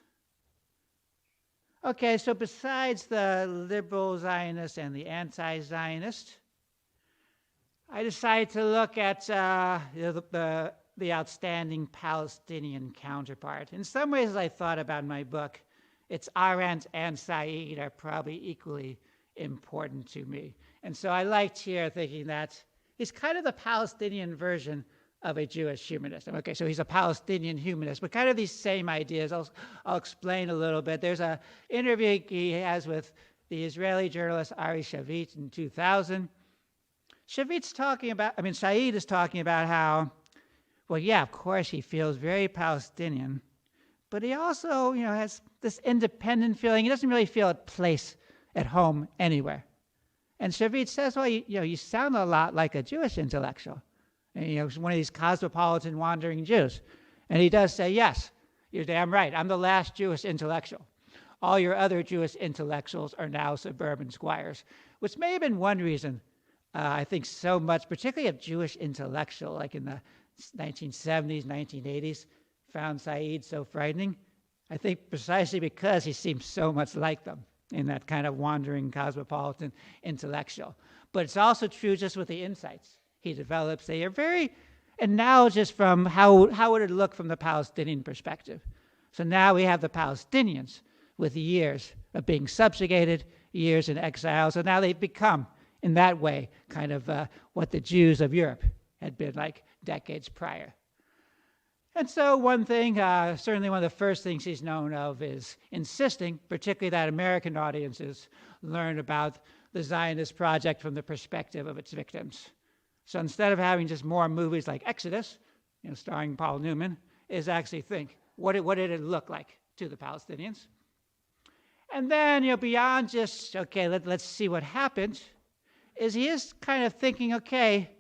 Okay, so besides the liberal Zionist and the anti-Zionist, I decided to look at the outstanding Palestinian counterpart. In some ways, as I thought about my book, it's Arendt and Said are probably equally important to me. And so I liked here thinking that he's kind of the Palestinian version of a Jewish humanist. Okay, so he's a Palestinian humanist, but kind of these same ideas. I'll explain a little bit. There's an interview he has with the Israeli journalist Ari Shavit in 2000. Said is talking about how, well, yeah, of course he feels very Palestinian, but he also, has this independent feeling. He doesn't really feel at place at home anywhere. And Shavit says, well, you sound a lot like a Jewish intellectual. And, one of these cosmopolitan wandering Jews. And he does say, yes, you're damn right. I'm the last Jewish intellectual. All your other Jewish intellectuals are now suburban squires, which may have been one reason I think so much, particularly of Jewish intellectual, like in the 1970s, 1980s, found Said so frightening. I think precisely because he seems so much like them in that kind of wandering cosmopolitan intellectual. But it's also true just with the insights he develops. They are very analogous from how would it look from the Palestinian perspective. So now we have the Palestinians with years of being subjugated, years in exile. So now they've become, in that way, kind of what the Jews of Europe had been like decades prior. And so one thing, certainly one of the first things he's known of is insisting, particularly that American audiences learn about the Zionist project from the perspective of its victims. So instead of having just more movies like Exodus, starring Paul Newman, is actually think, what did it look like to the Palestinians? And then, beyond just, okay, let's see what happened, is he is kind of thinking, okay,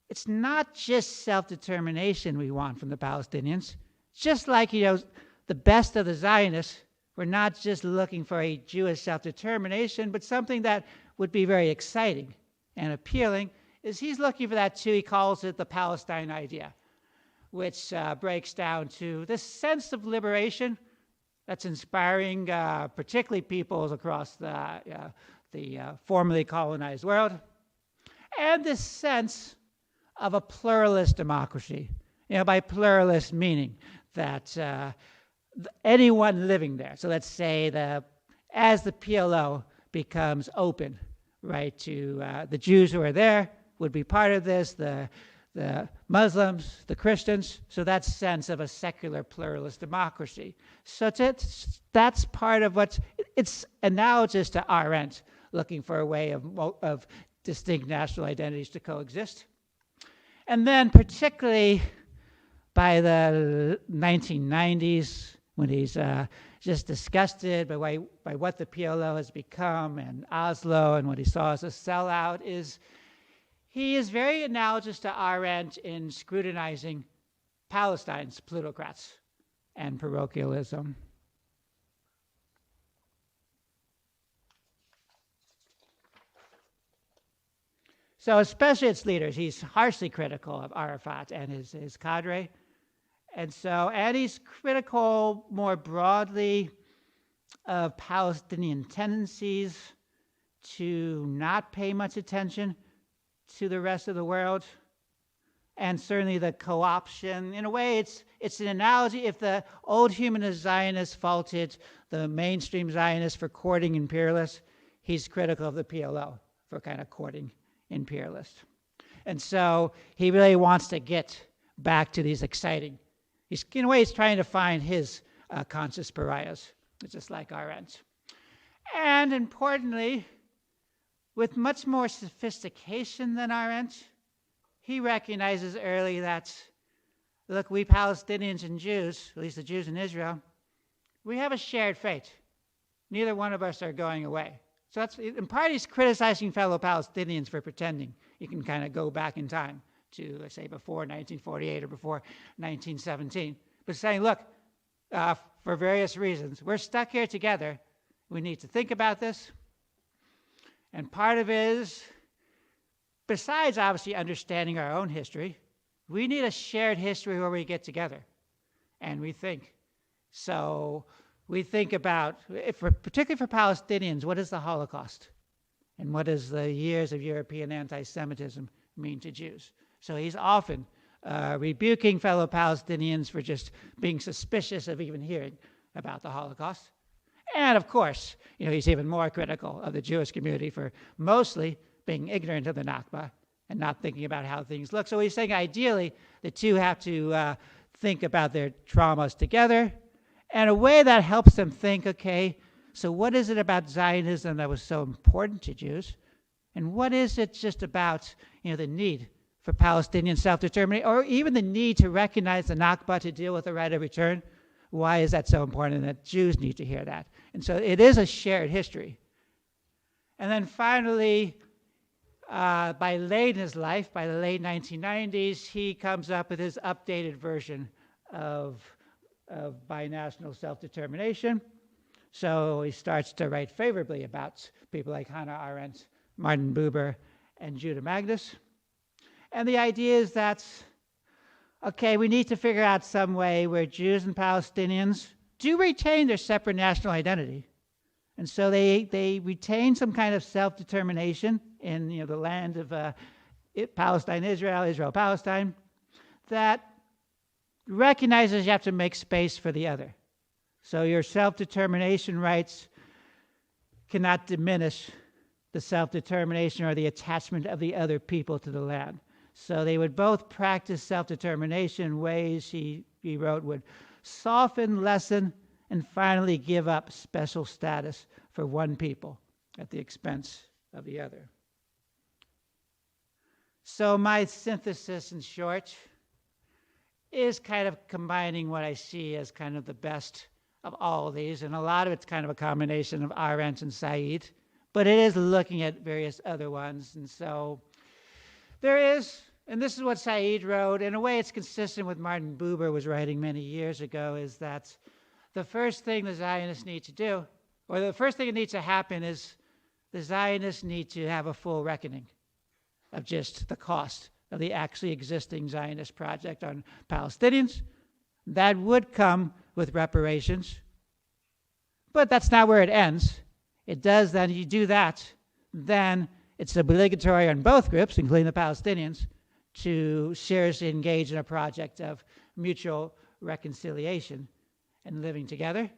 it's not just self-determination we want from the Palestinians. Just like, the best of the Zionists, we're not just looking for a Jewish self-determination, but something that would be very exciting and appealing, is he's looking for that too. He calls it the Palestine idea, which breaks down to this sense of liberation that's inspiring particularly peoples across the formerly colonized world, and this sense of a pluralist democracy. By pluralist meaning that anyone living there, so let's say as the PLO becomes open, right, to the Jews who are there would be part of this, the Muslims, the Christians, so that sense of a secular pluralist democracy. So that's part of it's analogous to Arendt, looking for a way of distinct national identities to coexist. And then particularly by the 1990s, when he's just disgusted by what the PLO has become and Oslo and what he saw as a sellout, he is very analogous to Arendt in scrutinizing Palestine's plutocrats and parochialism. So especially its leaders, he's harshly critical of Arafat and his cadre. And he's critical more broadly of Palestinian tendencies to not pay much attention to the rest of the world, and certainly the co-option. In a way, it's an analogy. If the old humanist Zionists faulted the mainstream Zionists for courting imperialists, he's critical of the PLO for kind of courting imperialists. And so he really wants to get back to these exciting. In a way, he's trying to find his conscious pariahs, just like Arendt. And importantly, with much more sophistication than Arendt, he recognizes early that, look, we Palestinians and Jews, at least the Jews in Israel, we have a shared fate. Neither one of us are going away. So that's, in part, he's criticizing fellow Palestinians for pretending you can kind of go back in time to, let's say, before 1948 or before 1917. But saying, look, for various reasons, we're stuck here together. We need to think about this. And part of it is, besides obviously understanding our own history, we need a shared history where we get together and we think. So we think about, particularly for Palestinians, what is the Holocaust? And what does the years of European anti-Semitism mean to Jews? So he's often rebuking fellow Palestinians for just being suspicious of even hearing about the Holocaust. And of course, he's even more critical of the Jewish community for mostly being ignorant of the Nakba and not thinking about how things look. So he's saying ideally the two have to think about their traumas together in a way that helps them think, okay, so what is it about Zionism that was so important to Jews? And what is it just about the need for Palestinian self-determination, or even the need to recognize the Nakba to deal with the right of return? Why is that so important? And that Jews need to hear that. And so it is a shared history. And then finally, by late in his life, by the late 1990s, he comes up with his updated version of binational self-determination. So he starts to write favorably about people like Hannah Arendt, Martin Buber, and Judah Magnus. And the idea is that, okay, we need to figure out some way where Jews and Palestinians do retain their separate national identity. And so they retain some kind of self-determination in the land of Palestine, Israel, Israel, Palestine, that recognizes you have to make space for the other. So your self-determination rights cannot diminish the self-determination or the attachment of the other people to the land. So they would both practice self-determination in ways, he wrote, would soften, lessen, and finally give up special status for one people at the expense of the other. So my synthesis, in short, is kind of combining what I see as kind of the best of all of these, and a lot of it's kind of a combination of Arendt and Said, but it is looking at various other ones. And so there is, and this is what Said wrote, in a way it's consistent with Martin Buber was writing many years ago, is that the first thing the Zionists need to do, or the first thing that needs to happen, is the Zionists need to have a full reckoning of just the cost of the actually existing Zionist project on Palestinians. That would come with reparations. But that's not where it ends. It does then, you do that, then it's obligatory on both groups, including the Palestinians, to seriously engage in a project of mutual reconciliation and living together.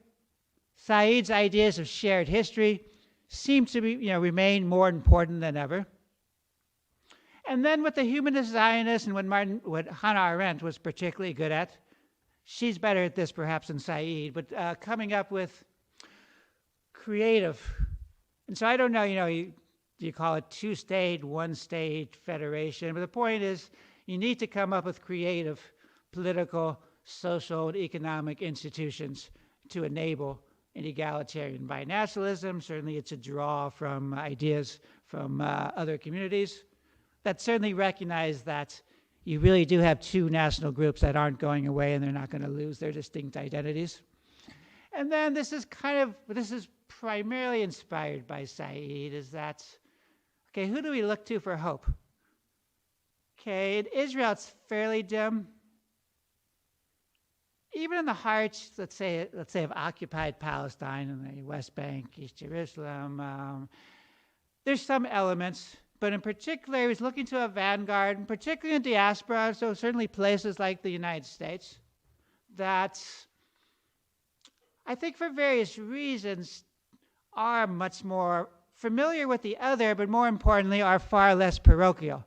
Said's ideas of shared history seem to be, remain more important than ever. And then what the humanist Zionists and what Hannah Arendt was particularly good at, she's better at this perhaps than Said, but coming up with creative. And so I don't know, you call it two-state, one-state federation, but the point is you need to come up with creative political, social, and economic institutions to enable an egalitarian binationalism. Certainly it's a draw from ideas from other communities that certainly recognize that you really do have two national groups that aren't going away and they're not going to lose their distinct identities. And then this is primarily inspired by Said, is that, okay, who do we look to for hope? Okay, in Israel it's fairly dim. Even in the hearts, let's say of occupied Palestine and the West Bank, East Jerusalem, there's some elements, but in particular, he was looking to a vanguard, and particularly in diaspora, so certainly places like the United States, that I think for various reasons are much more familiar with the other, but more importantly, are far less parochial.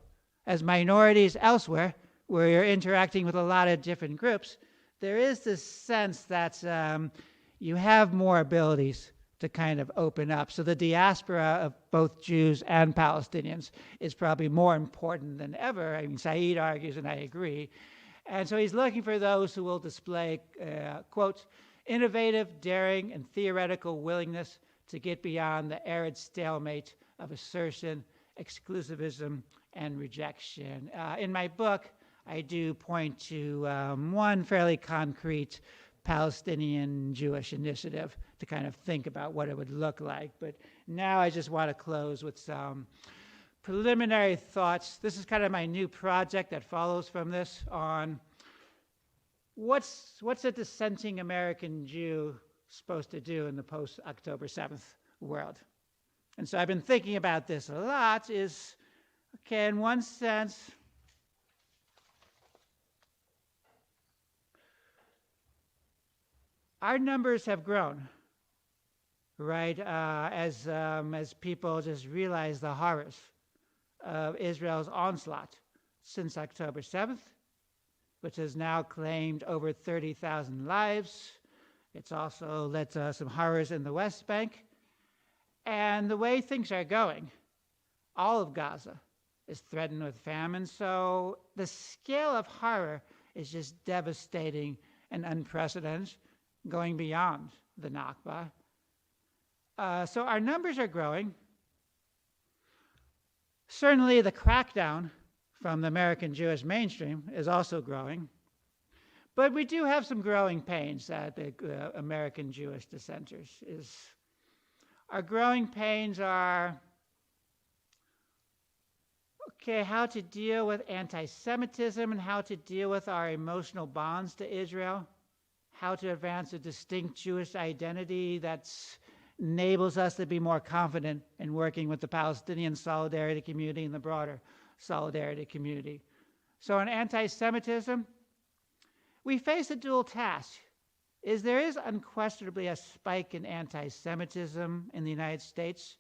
As minorities elsewhere, where you're interacting with a lot of different groups, there is this sense that you have more abilities to kind of open up. So the diaspora of both Jews and Palestinians is probably more important than ever. I mean, Said argues, and I agree. And so he's looking for those who will display, quote, innovative, daring, and theoretical willingness to get beyond the arid stalemate of assertion, exclusivism, and rejection. In my book, I do point to one fairly concrete Palestinian Jewish initiative to kind of think about what it would look like. But now I just want to close with some preliminary thoughts. This is kind of my new project that follows from this on what's a dissenting American Jew supposed to do in the post-October 7th world. And so I've been thinking about this a lot, is, okay, in one sense, our numbers have grown, right? As people just realize the horrors of Israel's onslaught since October 7th, which has now claimed over 30,000 lives. It's also led to some horrors in the West Bank. And the way things are going, all of Gaza is threatened with famine. So the scale of horror is just devastating and unprecedented, going beyond the Nakba. So our numbers are growing. Certainly the crackdown from the American Jewish mainstream is also growing. But we do have some growing pains at the American Jewish dissenters. Our growing pains are, okay, how to deal with anti-Semitism and how to deal with our emotional bonds to Israel, how to advance a distinct Jewish identity that enables us to be more confident in working with the Palestinian solidarity community and the broader solidarity community. So on anti-Semitism, we face a dual task. There is unquestionably a spike in anti-Semitism in the United States.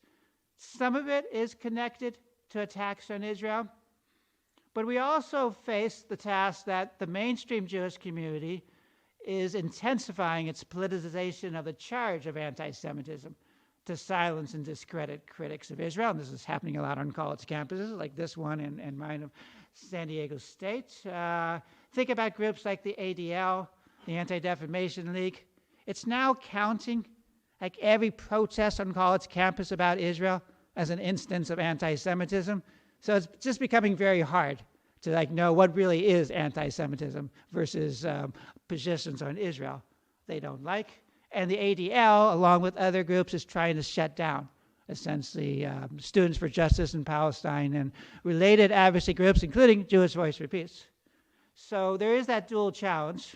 Some of it is connected to attacks on Israel, but we also face the task that the mainstream Jewish community is intensifying its politicization of the charge of anti-Semitism to silence and discredit critics of Israel. And this is happening a lot on college campuses, like this one and mine of San Diego State. Think about groups like the ADL, the Anti-Defamation League. It's now counting like every protest on college campus about Israel as an instance of anti-Semitism. So it's just becoming very hard to like know what really is anti-Semitism versus positions on Israel they don't like. And the ADL, along with other groups, is trying to shut down essentially Students for Justice in Palestine and related advocacy groups, including Jewish Voice for Peace. So there is that dual challenge.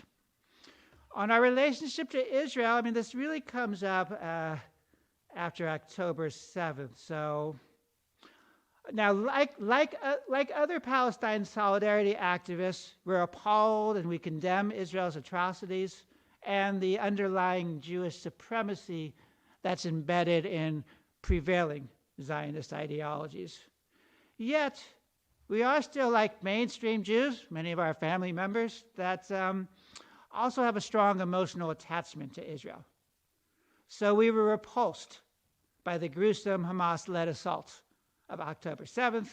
On our relationship to Israel, I mean, this really comes up after October 7th. So now, like other Palestine solidarity activists, we're appalled and we condemn Israel's atrocities and the underlying Jewish supremacy that's embedded in prevailing Zionist ideologies. Yet, we are still like mainstream Jews, many of our family members, that also have a strong emotional attachment to Israel. So we were repulsed by the gruesome Hamas-led assault of October 7th.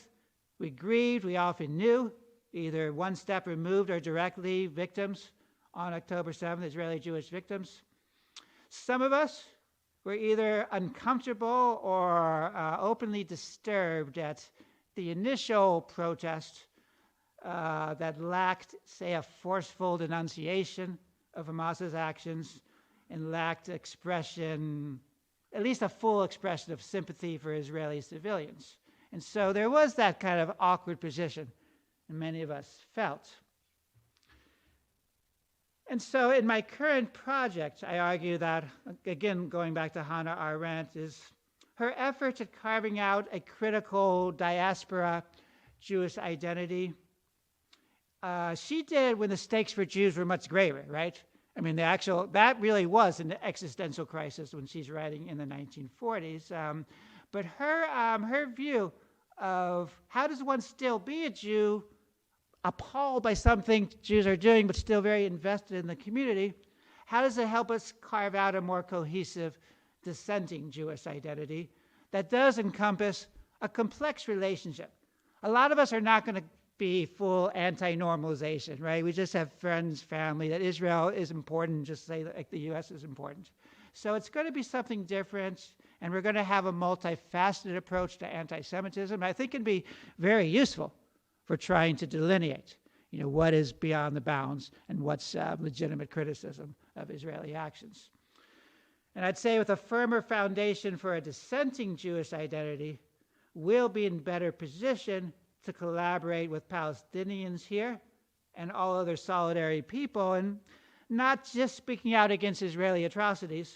We grieved, we often knew, either one step removed or directly victims on October 7th, Israeli Jewish victims. Some of us were either uncomfortable or openly disturbed at the initial protest that lacked, say, a forceful denunciation of Hamas's actions and lacked expression, at least a full expression of sympathy for Israeli civilians. And so there was that kind of awkward position that many of us felt. And so in my current project, I argue that, again, going back to Hannah Arendt, is her efforts at carving out a critical diaspora Jewish identity. She did when the stakes for Jews were much greater, right? I mean, that really was an existential crisis when she's writing in the 1940s. But her view of how does one still be a Jew, appalled by something Jews are doing, but still very invested in the community, how does it help us carve out a more cohesive dissenting Jewish identity that does encompass a complex relationship? A lot of us are not going to be full anti-normalization, right? We just have friends, family, that Israel is important, just say like the US is important. So it's going to be something different, and we're going to have a multifaceted approach to anti-Semitism. I think it can be very useful for trying to delineate, what is beyond the bounds and what's legitimate criticism of Israeli actions. And I'd say with a firmer foundation for a dissenting Jewish identity, we'll be in better position to collaborate with Palestinians here and all other solidarity people, and not just speaking out against Israeli atrocities,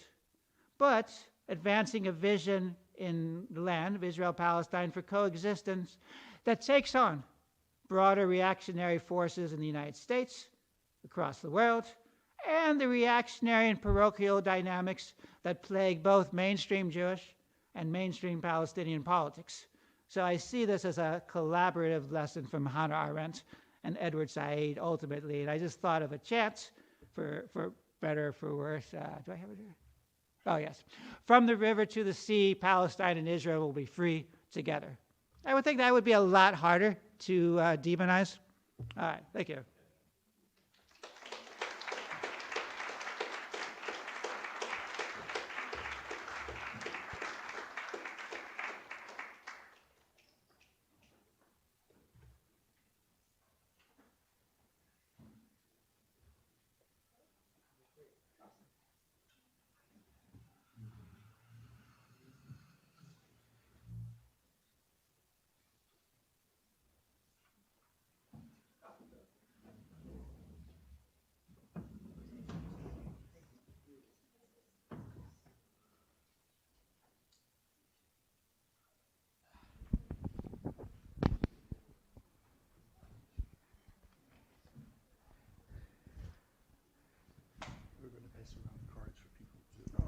but advancing a vision in the land of Israel-Palestine for coexistence that takes on broader reactionary forces in the United States, across the world, and the reactionary and parochial dynamics that plague both mainstream Jewish and mainstream Palestinian politics. So I see this as a collaborative lesson from Hannah Arendt and Edward Said ultimately, and I just thought of a chance for better, for worse. Do I have it here? Oh, yes. From the river to the sea, Palestine and Israel will be free together. I would think that would be a lot harder to demonize. All right, thank you.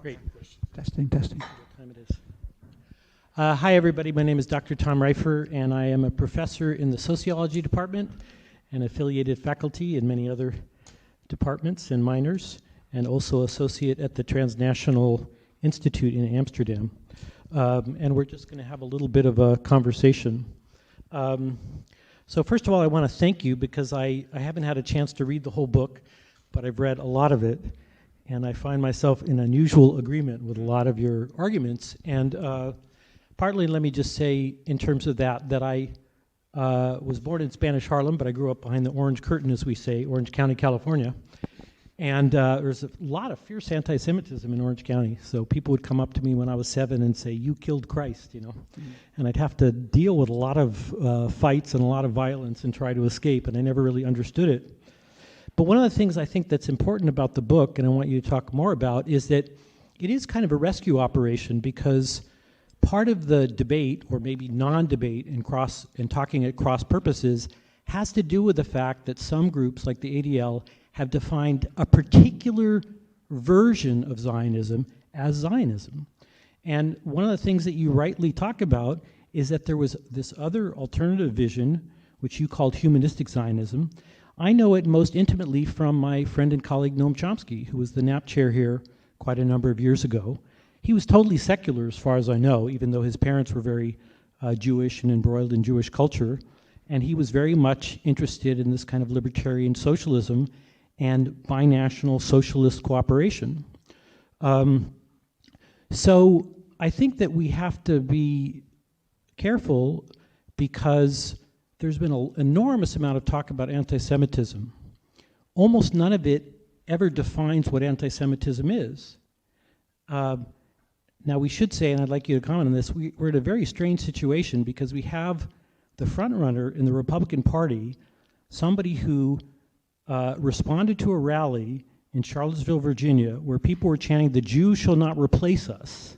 Great. Testing, testing. What time it is. Hi, everybody. My name is Dr. Tom Reifer, and I am a professor in the sociology department and affiliated faculty in many other departments and minors, and also associate at the Transnational Institute in Amsterdam. And we're just going to have a little bit of a conversation. So first of all, I want to thank you because I haven't had a chance to read the whole book, but I've read a lot of it, and I find myself in unusual agreement with a lot of your arguments. And partly, let me just say, in terms of that I was born in Spanish Harlem, but I grew up behind the Orange Curtain, as we say, Orange County, California. And there's a lot of fierce anti-Semitism in Orange County. So people would come up to me when I was 7 and say, "You killed Christ," you know. Mm-hmm. And I'd have to deal with a lot of fights and a lot of violence and try to escape, and I never really understood it. But one of the things I think that's important about the book, and I want you to talk more about, is that it is kind of a rescue operation, because part of the debate, or maybe non-debate and talking at cross purposes, has to do with the fact that some groups, like the ADL, have defined a particular version of Zionism as Zionism. And one of the things that you rightly talk about is that there was this other alternative vision, which you called humanistic Zionism. I know it most intimately from my friend and colleague Noam Chomsky, who was the NAP chair here quite a number of years ago. He was totally secular as far as I know, even though his parents were very Jewish and embroiled in Jewish culture. And he was very much interested in this kind of libertarian socialism and binational socialist cooperation. So I think that we have to be careful, because there's been an enormous amount of talk about anti-Semitism. Almost none of it ever defines what anti-Semitism is. Now we should say, and I'd like you to comment on this, we're in a very strange situation, because we have the front runner in the Republican Party, somebody who responded to a rally in Charlottesville, Virginia, where people were chanting, "The Jews shall not replace us."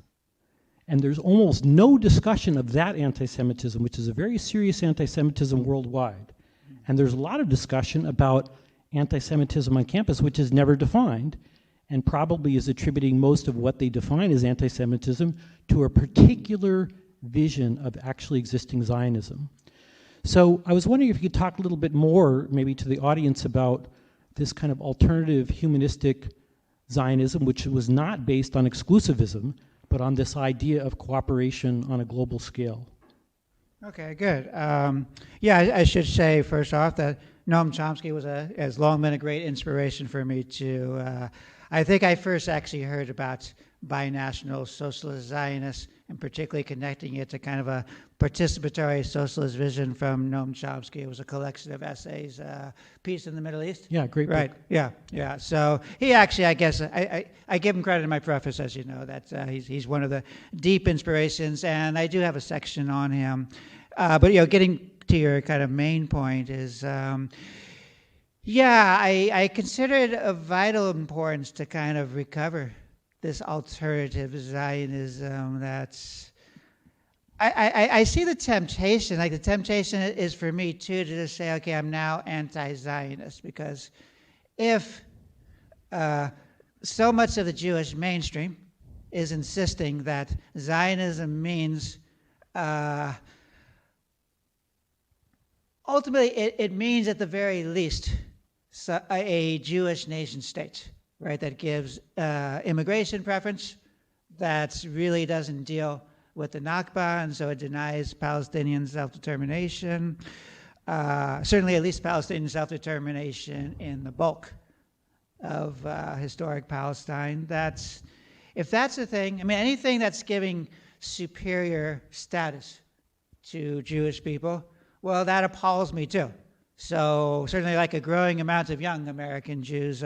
And there's almost no discussion of that anti-Semitism, which is a very serious anti-Semitism worldwide. And there's a lot of discussion about anti-Semitism on campus, which is never defined, and probably is attributing most of what they define as anti-Semitism to a particular vision of actually existing Zionism. So I was wondering if you could talk a little bit more, maybe to the audience, about this kind of alternative humanistic Zionism, which was not based on exclusivism, but on this idea of cooperation on a global scale. Okay, good. I should say first off that Noam Chomsky has long been a great inspiration for me to. I think I first actually heard about binational socialist Zionists, and particularly connecting it to kind of a participatory socialist vision from Noam Chomsky. It was a collection of essays, Peace in the Middle East. Yeah, great book. Right, yeah. So he actually, I guess, I give him credit in my preface, as you know, that he's one of the deep inspirations, and I do have a section on him. But getting to your kind of main point is, I consider it of vital importance to kind of recover this alternative Zionism. That's I see the temptation. Like, the temptation is for me too to just say, okay, I'm now anti-Zionist, because if so much of the Jewish mainstream is insisting that Zionism means ultimately it means at the very least a Jewish nation state, right, that gives immigration preference, that really doesn't deal with the Nakba, and so it denies Palestinian self-determination, certainly at least Palestinian self-determination in the bulk of historic Palestine. If that's the thing, I mean, anything that's giving superior status to Jewish people, well, that appalls me too. So certainly, like a growing amount of young American Jews,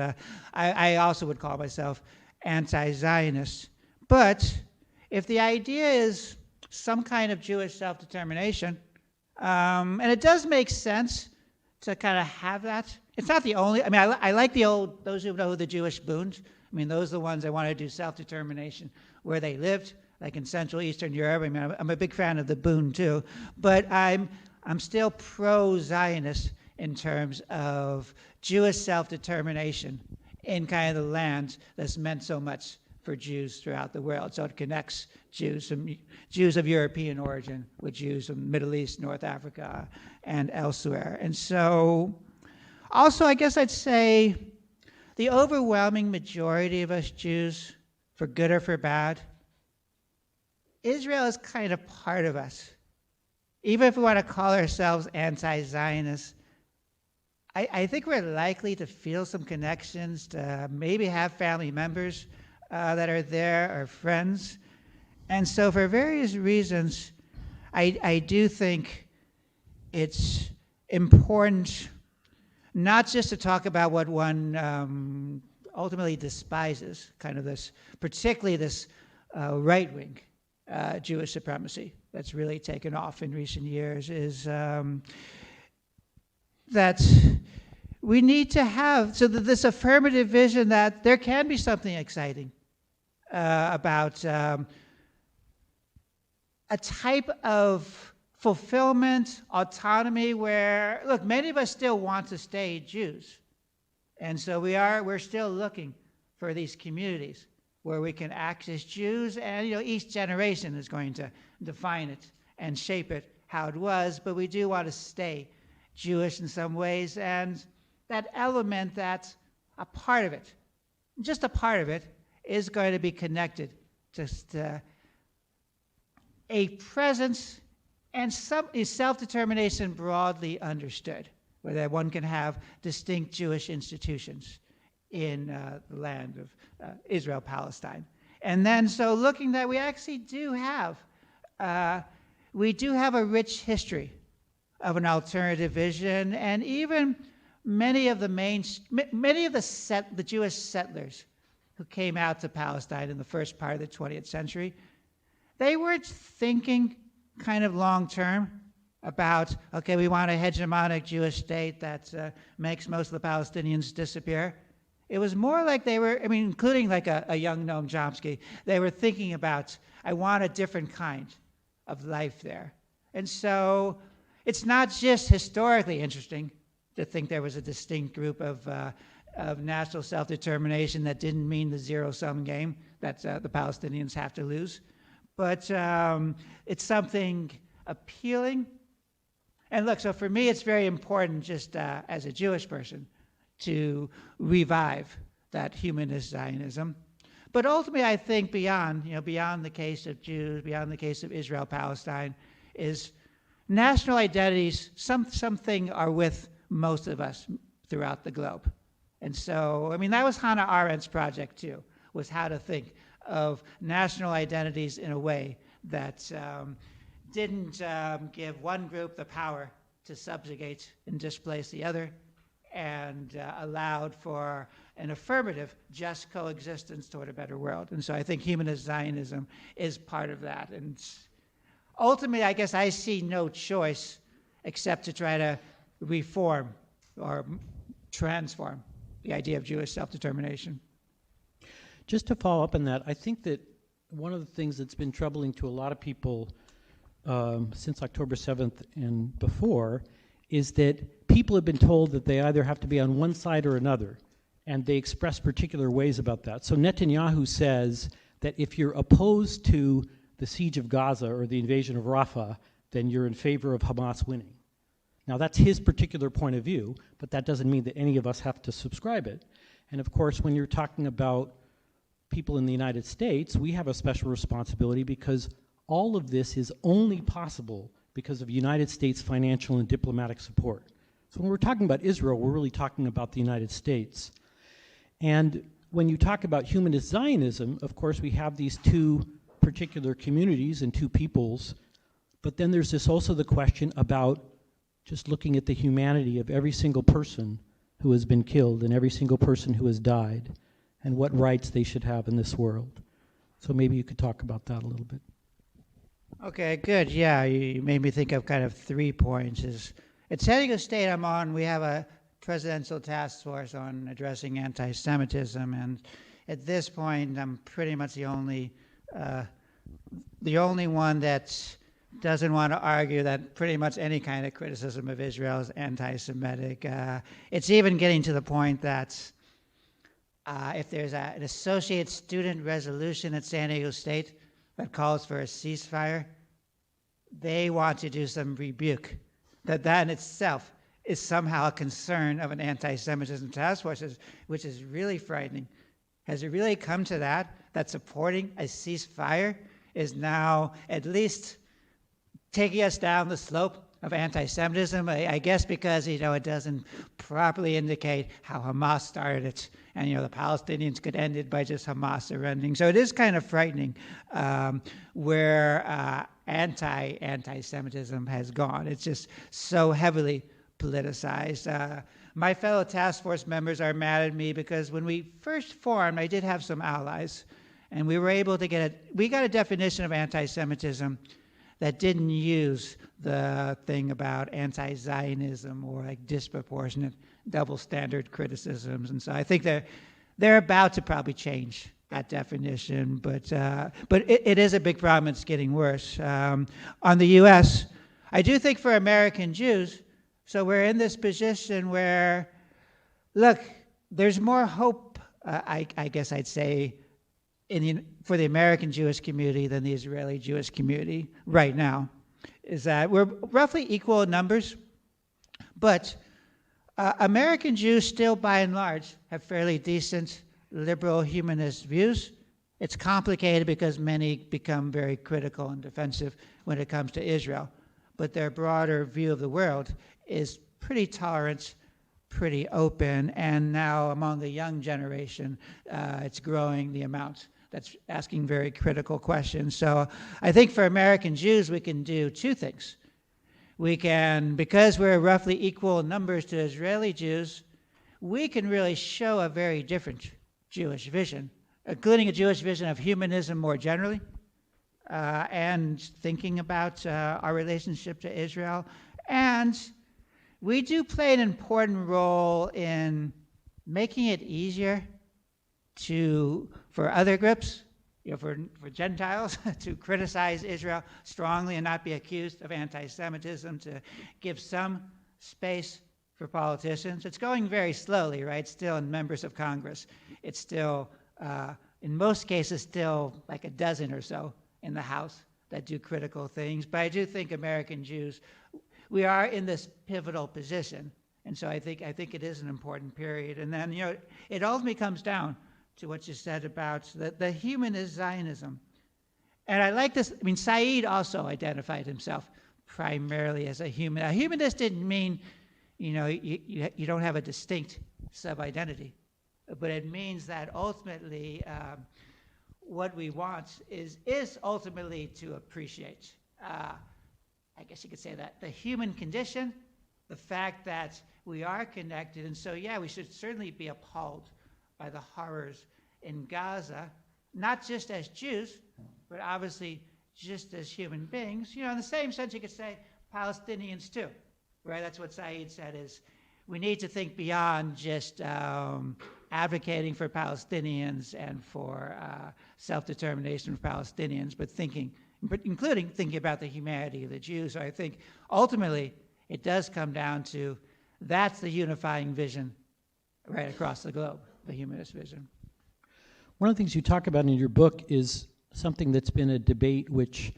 I also would call myself anti-Zionist. But if the idea is some kind of Jewish self-determination, and it does make sense to kind of have that. It's not the only, I mean, I like those who know the Jewish boons. I mean, those are the ones that want to do self-determination where they lived, like in Central Eastern Europe. I mean, I'm a big fan of the boon too, but I'm still pro-Zionist in terms of Jewish self-determination in kind of the land that's meant so much for Jews throughout the world. So it connects Jews of European origin with Jews from the Middle East, North Africa, and elsewhere. And so also, I guess I'd say the overwhelming majority of us Jews, for good or for bad, Israel is kind of part of us. Even if we want to call ourselves anti-Zionists, I think we're likely to feel some connections, to maybe have family members that are there, or friends. And so for various reasons, I do think it's important not just to talk about what one ultimately despises, kind of this, particularly this right-wing Jewish supremacy that's really taken off in recent years, is that we need to have, so that this affirmative vision that there can be something exciting about a type of fulfillment, autonomy, where, look, many of us still want to stay Jews. And so we're still looking for these communities where we can act as Jews, and each generation is going to define it and shape it how it was, but we do want to stay Jewish in some ways, and that element, that's a part of it, just a part of it, is going to be connected to a presence and some self-determination broadly understood, where that one can have distinct Jewish institutions in the land of Israel, Palestine. And then, so looking that we actually do have, a rich history of an alternative vision, and even many of the Jewish settlers who came out to Palestine in the first part of the 20th century, they weren't thinking kind of long term about, okay, we want a hegemonic Jewish state that makes most of the Palestinians disappear. It was more like they were, including like a young Noam Chomsky, they were thinking about, I want a different kind of life there. And so it's not just historically interesting to think there was a distinct group of national self-determination that didn't mean the zero-sum game that the Palestinians have to lose, but it's something appealing. And look, so for me, it's very important, just as a Jewish person, to revive that humanist Zionism. But ultimately, I think beyond the case of Jews, beyond the case of Israel, Palestine, is national identities, something are with most of us throughout the globe. And so, that was Hannah Arendt's project too, was how to think of national identities in a way that didn't give one group the power to subjugate and displace the other, and allowed for an affirmative, just coexistence toward a better world. And so I think humanist Zionism is part of that. And ultimately, I guess I see no choice except to try to reform or transform the idea of Jewish self-determination. Just to follow up on that, I think that one of the things that's been troubling to a lot of people since October 7th and before is that people have been told that they either have to be on one side or another, and they express particular ways about that. So Netanyahu says that if you're opposed to the siege of Gaza or the invasion of Rafah, then you're in favor of Hamas winning. Now, that's his particular point of view, but that doesn't mean that any of us have to subscribe it. And of course, when you're talking about people in the United States, we have a special responsibility because all of this is only possible because of United States financial and diplomatic support. So when we're talking about Israel, we're really talking about the United States. And when you talk about humanist Zionism, of course, we have these two particular communities and two peoples, but then there's also the question about just looking at the humanity of every single person who has been killed and every single person who has died and what rights they should have in this world. So maybe you could talk about that a little bit. Okay, good. Yeah, you made me think of kind of 3 points. At San Diego State I'm on, we have a presidential task force on addressing anti-Semitism, and at this point I'm pretty much the only one that doesn't want to argue that pretty much any kind of criticism of Israel is anti-Semitic. It's even getting to the point that if there's an associate student resolution at San Diego State that calls for a ceasefire, they want to do some rebuke. That in itself is somehow a concern of an anti-Semitism task force, which is really frightening. Has it really come to that supporting a ceasefire is now at least taking us down the slope of anti-Semitism? I guess because, it doesn't properly indicate how Hamas started it. And, the Palestinians could end it by just Hamas surrendering. So it is kind of frightening where anti-Semitism has gone. It's just so heavily politicized. My fellow task force members are mad at me because when we first formed, I did have some allies. And we were able to we got a definition of anti-Semitism that didn't use the thing about anti-Zionism or like disproportionate double standard criticisms. And so I think they're about to probably change that definition, but it is a big problem. It's getting worse. On the U.S., I do think for American Jews, so we're in this position where, look, there's more hope, I guess I'd say, for the American Jewish community than the Israeli Jewish community right now, is that we're roughly equal in numbers, but American Jews still, by and large, have fairly decent liberal humanist views. It's complicated because many become very critical and defensive when it comes to Israel, but their broader view of the world is pretty tolerant, pretty open, and now among the young generation, it's growing the amount that's asking very critical questions. So I think for American Jews, we can do two things. We can, because we're roughly equal in numbers to Israeli Jews, we can really show a very different Jewish vision, including a Jewish vision of humanism more generally, and thinking about our relationship to Israel. And we do play an important role in making it easier for other groups, for Gentiles to criticize Israel strongly and not be accused of anti-Semitism, to give some space for politicians. It's going very slowly, right? Still in members of Congress. It's still, in most cases, still like a dozen or so in the House that do critical things. But I do think American Jews, we are in this pivotal position. And so I think it is an important period. And then, it ultimately comes down to what you said about the humanist Zionism. And I like this. I mean, Said also identified himself primarily as a human. A humanist didn't mean, you don't have a distinct sub-identity, but it means that ultimately what we want is ultimately to appreciate, I guess you could say that, the human condition, the fact that we are connected. And so, we should certainly be appalled by the horrors in Gaza, not just as Jews, but obviously just as human beings. In the same sense, you could say Palestinians too, right? That's what Said said, is we need to think beyond just advocating for Palestinians and for self-determination for Palestinians, but including thinking about the humanity of the Jews. So I think ultimately it does come down to that's the unifying vision right across the globe, the humanist vision. One of the things you talk about in your book is something that's been a debate which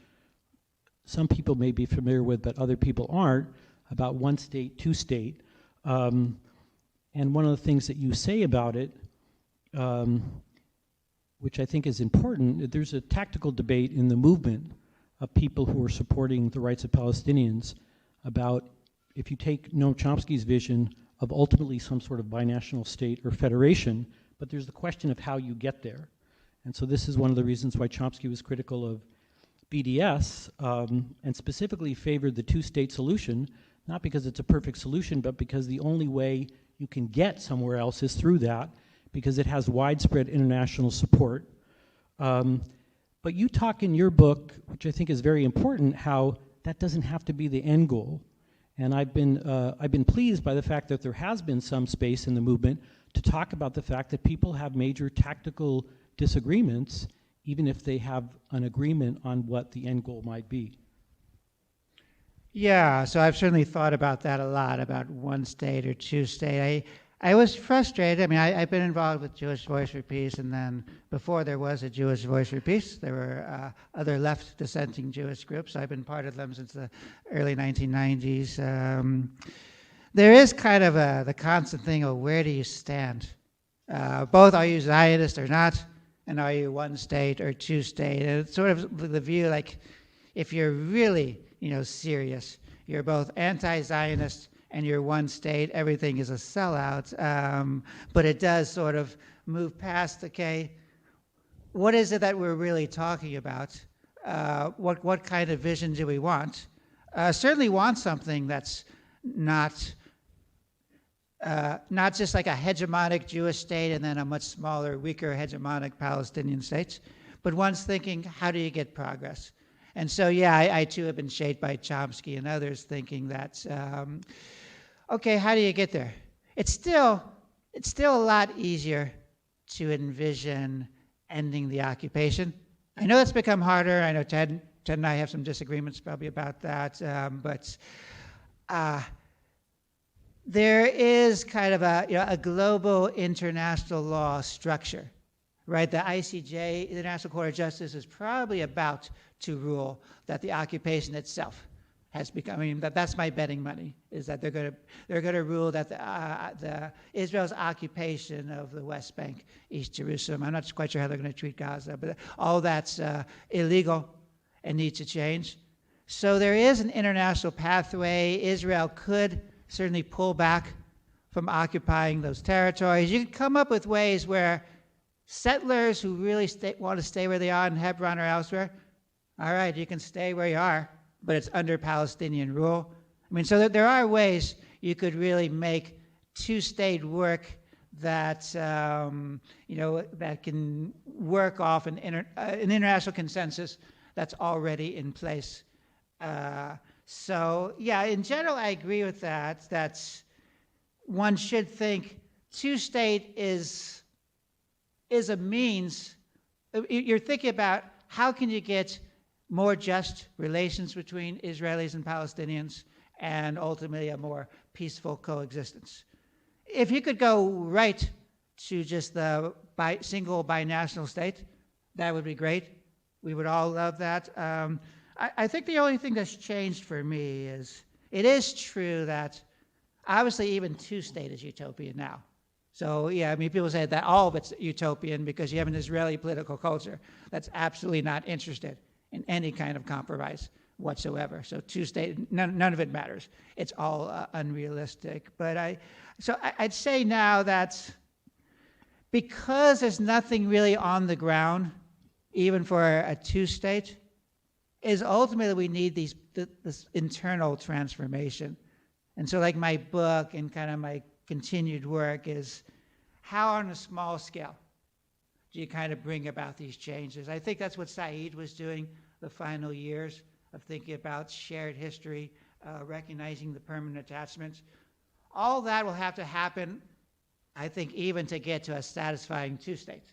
some people may be familiar with, but other people aren't, about one state, two state. And one of the things that you say about it, which I think is important, there's a tactical debate in the movement of people who are supporting the rights of Palestinians about, if you take Noam Chomsky's vision of ultimately some sort of binational state or federation, but there's the question of how you get there. And so this is one of the reasons why Chomsky was critical of BDS and specifically favored the two-state solution, not because it's a perfect solution, but because the only way you can get somewhere else is through that, because it has widespread international support. But you talk in your book, which I think is very important, how that doesn't have to be the end goal. And I've been pleased by the fact that there has been some space in the movement to talk about the fact that people have major tactical disagreements, even if they have an agreement on what the end goal might be. Yeah, so I've certainly thought about that a lot, about one state or two state. I was frustrated. I mean, I've been involved with Jewish Voice for Peace, and then before there was a Jewish Voice for Peace, there were other left dissenting Jewish groups. I've been part of them since the early 1990s. There is kind of the constant thing of where do you stand? Both, are you Zionist or not? And are you one state or two state? And it's sort of the view like if you're really, serious, you're both anti-Zionist and you're one state, everything is a sellout. But it does sort of move past, okay, what is it that we're really talking about? What kind of vision do we want? Certainly want something that's not just like a hegemonic Jewish state and then a much smaller, weaker hegemonic Palestinian state, but one's thinking, how do you get progress? And so, yeah, I too have been shaped by Chomsky and others thinking that, okay, how do you get there? It's still a lot easier to envision ending the occupation. I know it's become harder. I know Ted and I have some disagreements probably about that, but there is kind of a global international law structure, right? The ICJ, International Court of Justice, is probably about to rule that the occupation itself has become. I mean, that's my betting money, is that they're going to rule that the Israel's occupation of the West Bank, East Jerusalem. I'm not quite sure how they're going to treat Gaza, but all that's illegal and needs to change. So there is an international pathway. Israel could certainly pull back from occupying those territories. You can come up with ways where settlers who really want to stay where they are in Hebron or elsewhere, all right, you can stay where you are, but it's under Palestinian rule. I mean, so there are ways you could really make two-state work that that can work off an international consensus that's already in place. So, yeah, in general, I agree with that. That's one should think two-state is a means. You're thinking about how can you get more just relations between Israelis and Palestinians and ultimately a more peaceful coexistence. If you could go right to just the single binational state, that would be great. We would all love that. I think the only thing that's changed for me is it is true that obviously even two-state is utopian now. So, yeah, I mean, people say that all of it's utopian because you have an Israeli political culture that's absolutely not interested in any kind of compromise whatsoever. So two-state, none of it matters. It's all unrealistic. But I'd say now that because there's nothing really on the ground, even for a two-state, is ultimately we need this internal transformation. And so like my book and kind of my continued work is how on a small scale do you kind of bring about these changes? I think that's what Said was doing the final years of thinking about shared history, recognizing the permanent attachments. All that will have to happen, I think, even to get to a satisfying two-state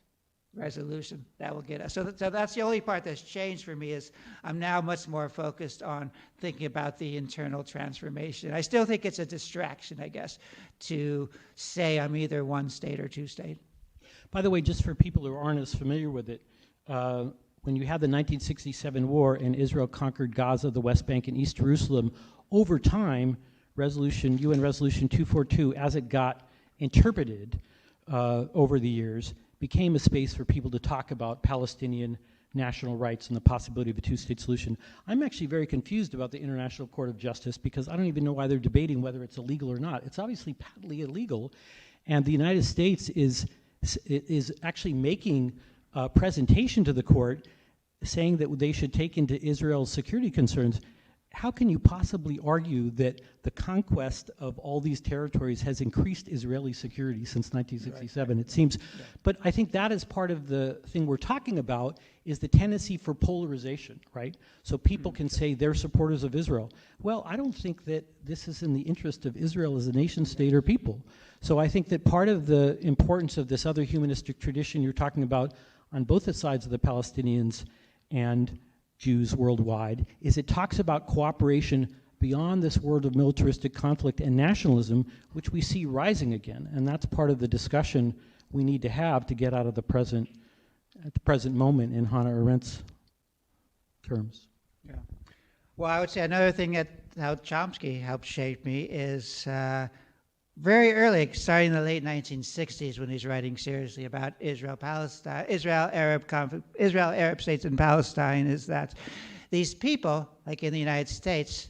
resolution that will get us. So that's the only part that's changed for me is I'm now much more focused on thinking about the internal transformation. I still think it's a distraction, I guess, to say I'm either one state or two state. By the way, just for people who aren't as familiar with it, when you had the 1967 war and Israel conquered Gaza, the West Bank, and East Jerusalem, over time, UN Resolution 242, as it got interpreted over the years, became a space for people to talk about Palestinian national rights and the possibility of a two-state solution. I'm actually very confused about the International Court of Justice because I don't even know why they're debating whether it's illegal or not. It's obviously patently illegal, and the United States is actually making a presentation to the court saying that they should take into Israel's security concerns. How can you possibly argue that the conquest of all these territories has increased Israeli security since 1967? Right. It seems, yeah. But I think that is part of the thing we're talking about is the tendency for polarization, right? So people can say they're supporters of Israel. Well, I don't think that this is in the interest of Israel as a nation state or people. So I think that part of the importance of this other humanistic tradition you're talking about on both the sides of the Palestinians and Jews worldwide is it talks about cooperation beyond this world of militaristic conflict and nationalism, which we see rising again. And that's part of the discussion we need to have to get out of the present, at the present moment in Hannah Arendt's terms. Yeah. Well, I would say another thing that how Chomsky helped shape me is very early, starting in the late 1960s, when he's writing seriously about Israel-Palestine, Israel-Arab conflict, Israel-Arab states in Palestine, is that these people, like in the United States,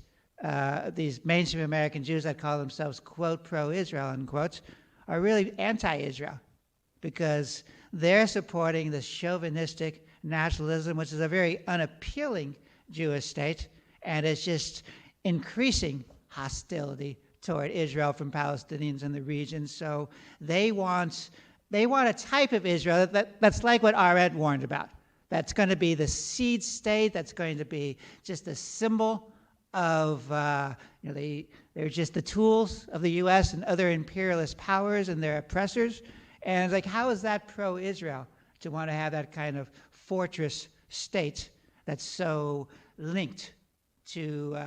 these mainstream American Jews that call themselves, quote, pro-Israel, unquote, are really anti-Israel because they're supporting the chauvinistic nationalism, which is a very unappealing Jewish state, and it's just increasing hostility toward Israel from Palestinians in the region. So they want a type of Israel that's like what Arendt warned about. That's going to be the seed state. That's going to be just a symbol of, they're just the tools of the U.S. and other imperialist powers and their oppressors. And it's like, how is that pro-Israel to want to have that kind of fortress state that's so linked to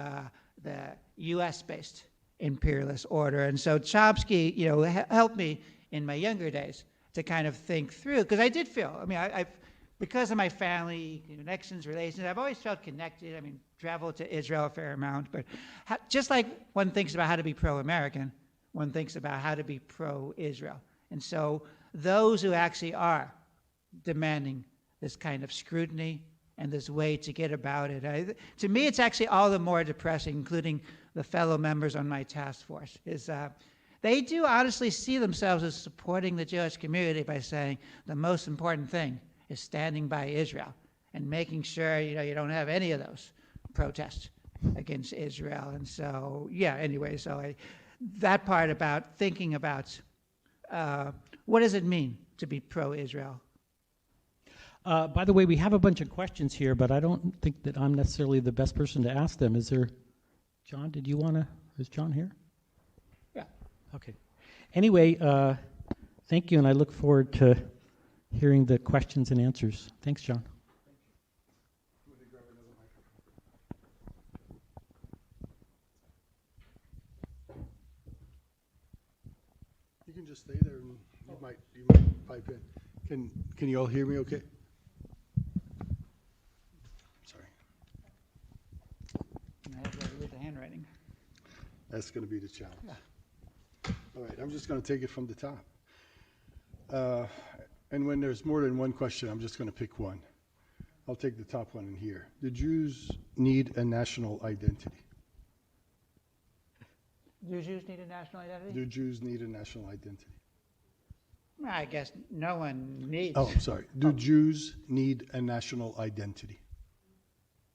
the U.S.-based imperialist order? And so Chomsky, helped me in my younger days to kind of think through, because I did feel, I've because of my family connections, relations, I've always felt connected. Traveled to Israel a fair amount, but just like one thinks about how to be pro-American, one thinks about how to be pro-Israel. And so those who actually are demanding this kind of scrutiny and this way to get about it, to me, it's actually all the more depressing, including the fellow members on my task force, is they do honestly see themselves as supporting the Jewish community by saying the most important thing is standing by Israel and making sure you don't have any of those protests against Israel. And so, that part about thinking about what does it mean to be pro-Israel? By the way, we have a bunch of questions here, but I don't think that I'm necessarily the best person to ask them. Is there, John, is John here? Yeah. Okay. Anyway, thank you, and I look forward to hearing the questions and answers. Thanks, John. You can just stay there, and you might pipe in. Can you all hear me okay? Sorry. I have to read the handwriting. That's going to be the challenge. Yeah. All right, I'm just going to take it from the top. And when there's more than one question, I'm just going to pick one. I'll take the top one in here. Do Jews need a national identity? Do Jews need a national identity? Do Jews need a national identity? I guess no one needs. Oh, I'm sorry. Do Jews need a national identity?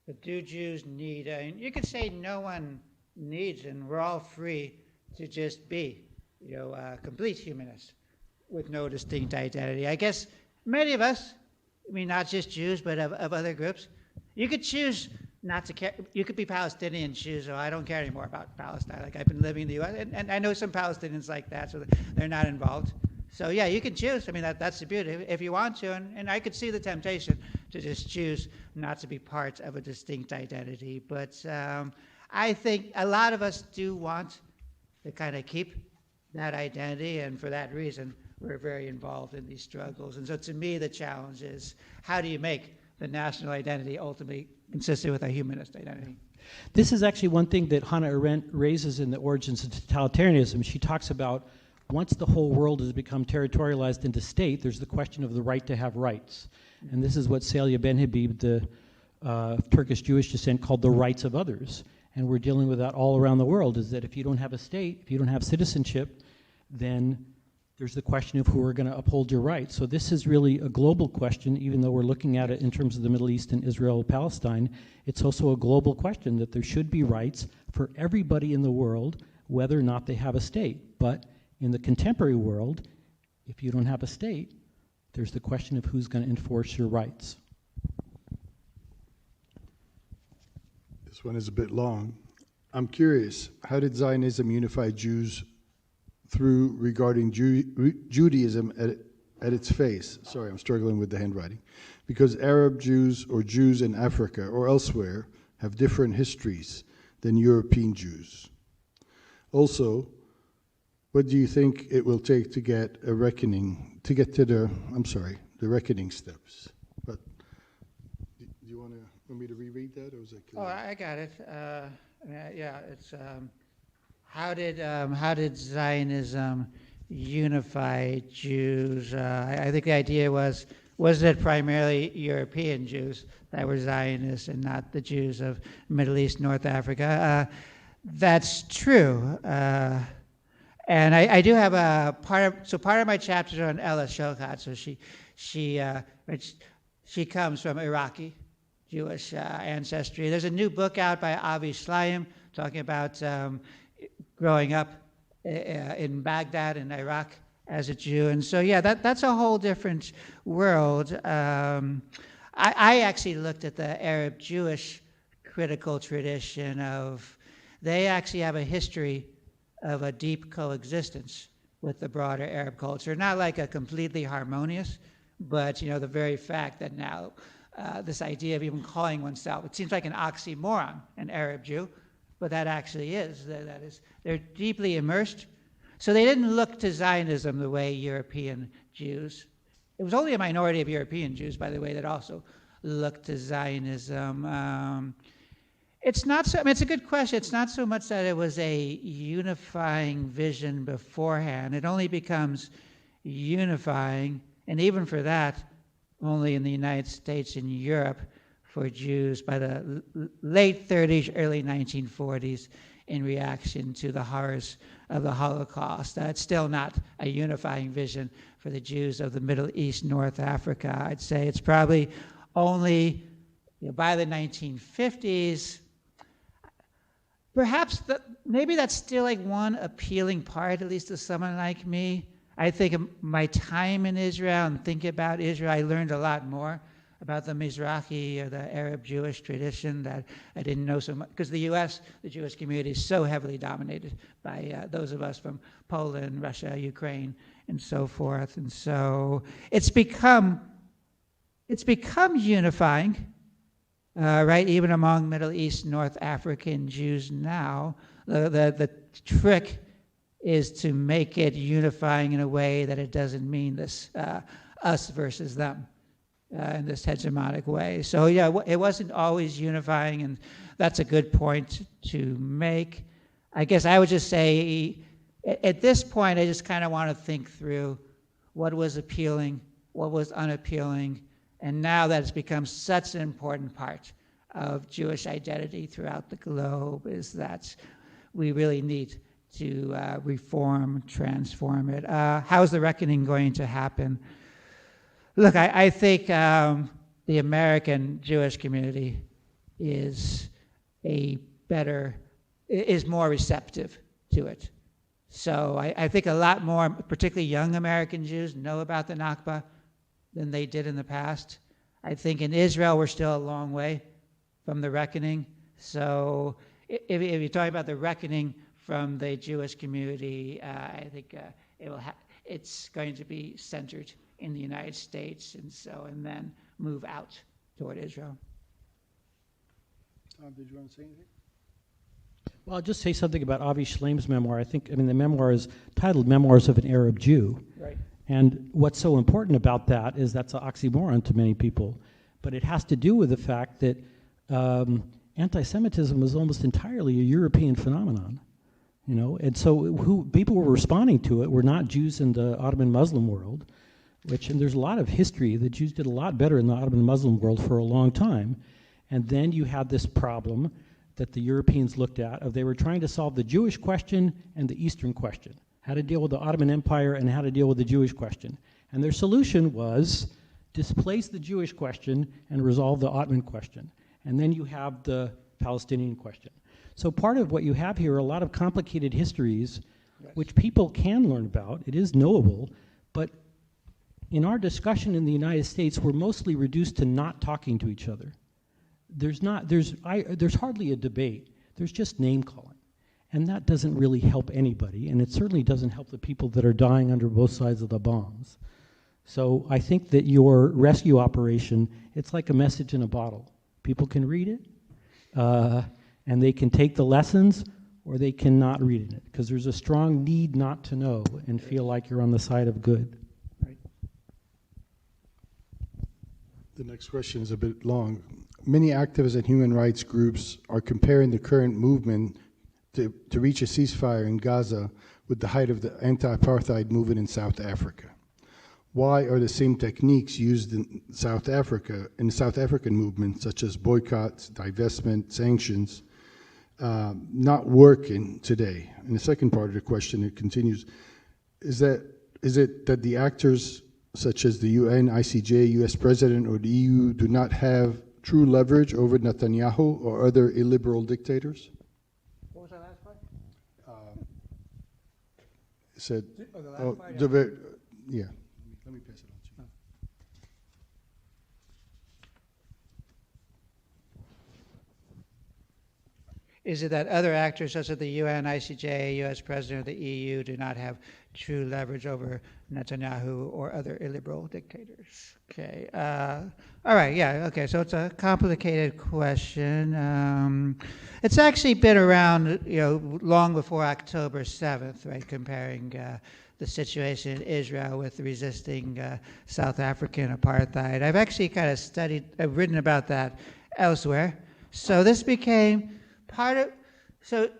But do Jews need, you could say no one needs, and we're all free to just be, complete humanists with no distinct identity. I guess many of us, not just Jews, but of other groups, you could choose not to care. You could be Palestinian and choose, I don't care anymore about Palestine. Like, I've been living in the U.S., and I know some Palestinians like that, so they're not involved. So yeah, you can choose. That's the beauty. If you want to, and I could see the temptation to just choose not to be part of a distinct identity. But I think a lot of us do want to kind of keep that identity, and for that reason, we're very involved in these struggles. And so to me, the challenge is, how do you make the national identity ultimately consistent with a humanist identity? This is actually one thing that Hannah Arendt raises in the Origins of Totalitarianism. She talks about once the whole world has become territorialized into state, there's the question of the right to have rights. And this is what Celia Ben-Habib, the Turkish Jewish descent, called the rights of others. And we're dealing with that all around the world, is that if you don't have a state, if you don't have citizenship, then there's the question of who are going to uphold your rights. So this is really a global question, even though we're looking at it in terms of the Middle East and Israel, Palestine. It's also a global question that there should be rights for everybody in the world, whether or not they have a state. But in the contemporary world, if you don't have a state, there's the question of who's going to enforce your rights. This one is a bit long. I'm curious, how did Zionism unify Jews through regarding Judaism at its face? Sorry, I'm struggling with the handwriting. Because Arab Jews or Jews in Africa or elsewhere have different histories. than European Jews? Also, what do you think it will take to get a reckoning, to get to the reckoning steps? But do you want me to reread that, or was it clear? Oh, I got it. Yeah, it's how did Zionism unify Jews? I think the idea was it primarily European Jews that were Zionists and not the Jews of Middle East, North Africa? That's true. And I do have a part of my chapter is on Ella Shokat. So she comes from Iraqi Jewish ancestry. There's a new book out by Avi Shlayim talking about growing up in Baghdad in Iraq as a Jew. And so, yeah, that's a whole different world. I actually looked at the Arab Jewish critical tradition of, they actually have a history of a deep coexistence with the broader Arab culture. Not like a completely harmonious, but the very fact that now this idea of even calling oneself, it seems like an oxymoron, an Arab Jew, but that actually is. That is, they're deeply immersed. So they didn't look to Zionism the way European Jews. It was only a minority of European Jews, by the way, that also looked to Zionism. It's not so, it's a good question. It's not so much that it was a unifying vision beforehand. It only becomes unifying, and even for that, only in the United States and Europe for Jews by the late 30s, early 1940s in reaction to the horrors of the Holocaust. It's still not a unifying vision for the Jews of the Middle East, North Africa. I'd say it's probably only by the 1950s. Perhaps maybe that's still like one appealing part, at least to someone like me. I think of my time in Israel and thinking about Israel, I learned a lot more about the Mizrahi or the Arab Jewish tradition that I didn't know so much. Because the U.S., the Jewish community is so heavily dominated by those of us from Poland, Russia, Ukraine, and so forth. And so it's become unifying. Right, even among Middle East, North African Jews now, the trick is to make it unifying in a way that it doesn't mean this us versus them in this hegemonic way. So yeah, it wasn't always unifying, and that's a good point to make. I guess I would just say, at this point, I just kind of want to think through what was appealing, what was unappealing. And now that it's become such an important part of Jewish identity throughout the globe, is that we really need to reform, transform it. How's the reckoning going to happen? Look, I think the American Jewish community is more receptive to it. So I think a lot more, particularly young American Jews, know about the Nakba than they did in the past. I think in Israel we're still a long way from the reckoning. So if you're talking about the reckoning from the Jewish community, I think it's going to be centered in the United States, and then move out toward Israel. Tom, did you want to say anything? Well, I'll just say something about Avi Shlayim's memoir. The memoir is titled Memoirs of an Arab Jew. Right. And what's so important about that is that's an oxymoron to many people, but it has to do with the fact that anti-Semitism was almost entirely a European phenomenon, and so people were responding to it were not Jews in the Ottoman Muslim world, and there's a lot of history. The Jews did a lot better in the Ottoman Muslim world for a long time, and then you had this problem that the Europeans looked at of they were trying to solve the Jewish question and the Eastern question, how to deal with the Ottoman Empire and how to deal with the Jewish question. And their solution was displace the Jewish question and resolve the Ottoman question. And then you have the Palestinian question. So part of what you have here are a lot of complicated histories, yes, which people can learn about. It is knowable, but in our discussion in the United States, we're mostly reduced to not talking to each other. There's hardly a debate. There's just name calling. And that doesn't really help anybody, and it certainly doesn't help the people that are dying under both sides of the bombs. So I think that your rescue operation, it's like a message in a bottle. People can read it, and they can take the lessons or they cannot read it, because there's a strong need not to know and feel like you're on the side of good. Right. The next question is a bit long. Many activists and human rights groups are comparing the current movement to reach a ceasefire in Gaza with the height of the anti-apartheid movement in South Africa. Why are the same techniques used in South Africa, in the South African movement, such as boycotts, divestment, sanctions, not working today? And the second part of the question, it continues, is it that the actors such as the UN, ICJ, US President, or the EU do not have true leverage over Netanyahu or other illiberal dictators? What was that last part? Said, Oh, the last oh, part, the ver- yeah. Let me pass it on to you. Is it that other actors such as the UN, ICJ, US President, or the EU do not have true leverage over Netanyahu or other illiberal dictators? Okay. All right. Yeah. Okay. So it's a complicated question. It's actually been around, long before October 7th, right? Comparing the situation in Israel with resisting South African apartheid. I've actually kind of I've written about that elsewhere. So this became so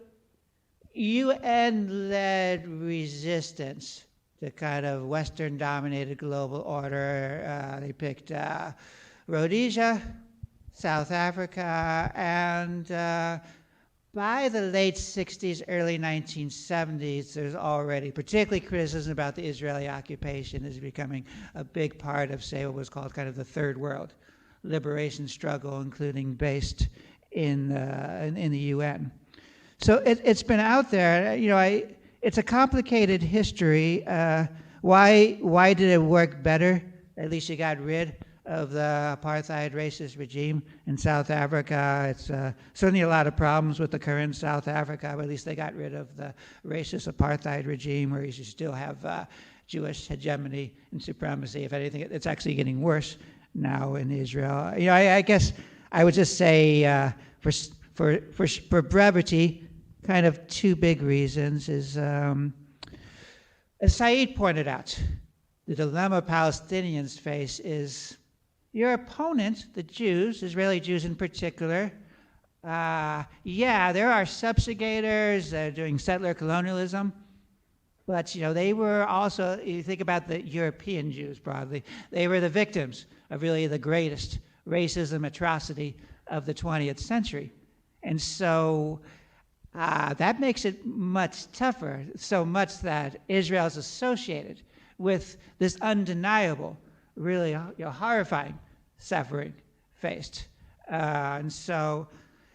UN-led resistance to kind of Western-dominated global order. They picked Rhodesia, South Africa, and by the late 60s, early 1970s, there's already, particularly criticism about the Israeli occupation is becoming a big part of, say, what was called kind of the Third World liberation struggle, including based in the UN. So it's been out there. It's a complicated history. Why did it work better? At least you got rid of the apartheid racist regime in South Africa. It's certainly a lot of problems with the current South Africa, but at least they got rid of the racist apartheid regime, where you still have Jewish hegemony and supremacy. If anything, it's actually getting worse now in Israel. I guess I would just say, for brevity, kind of two big reasons is, as Said pointed out, the dilemma Palestinians face is your opponent, the Jews, Israeli Jews in particular. There are subjugators doing settler colonialism, but they were also, you think about the European Jews broadly, they were the victims of really the greatest racism atrocity of the 20th century. And so that makes it much tougher, so much that Israel is associated with this undeniable, really horrifying suffering faced. And so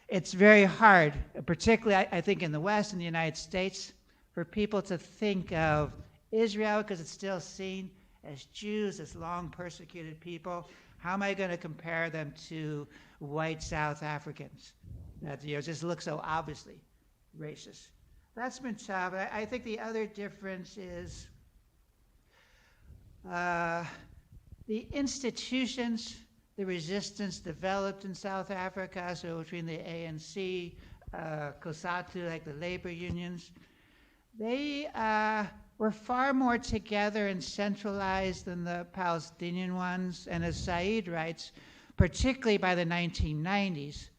it's very hard, particularly I think in the West, in the United States, for people to think of Israel, because it's still seen as Jews, as long persecuted people. How am I going to compare them to white South Africans that just look so obviously racist? That's been tough. I think the other difference is the institutions, the resistance developed in South Africa, so between the ANC, COSATU, like the labor unions, they were far more together and centralized than the Palestinian ones. And as Said writes, particularly by the 1990s,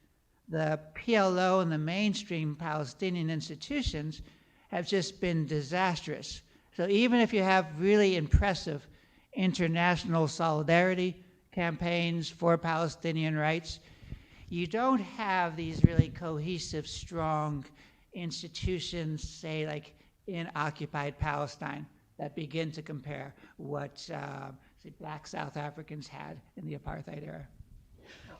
the PLO and the mainstream Palestinian institutions have just been disastrous. So even if you have really impressive international solidarity campaigns for Palestinian rights, you don't have these really cohesive, strong institutions, say, like in occupied Palestine, that begin to compare what say, black South Africans had in the apartheid era.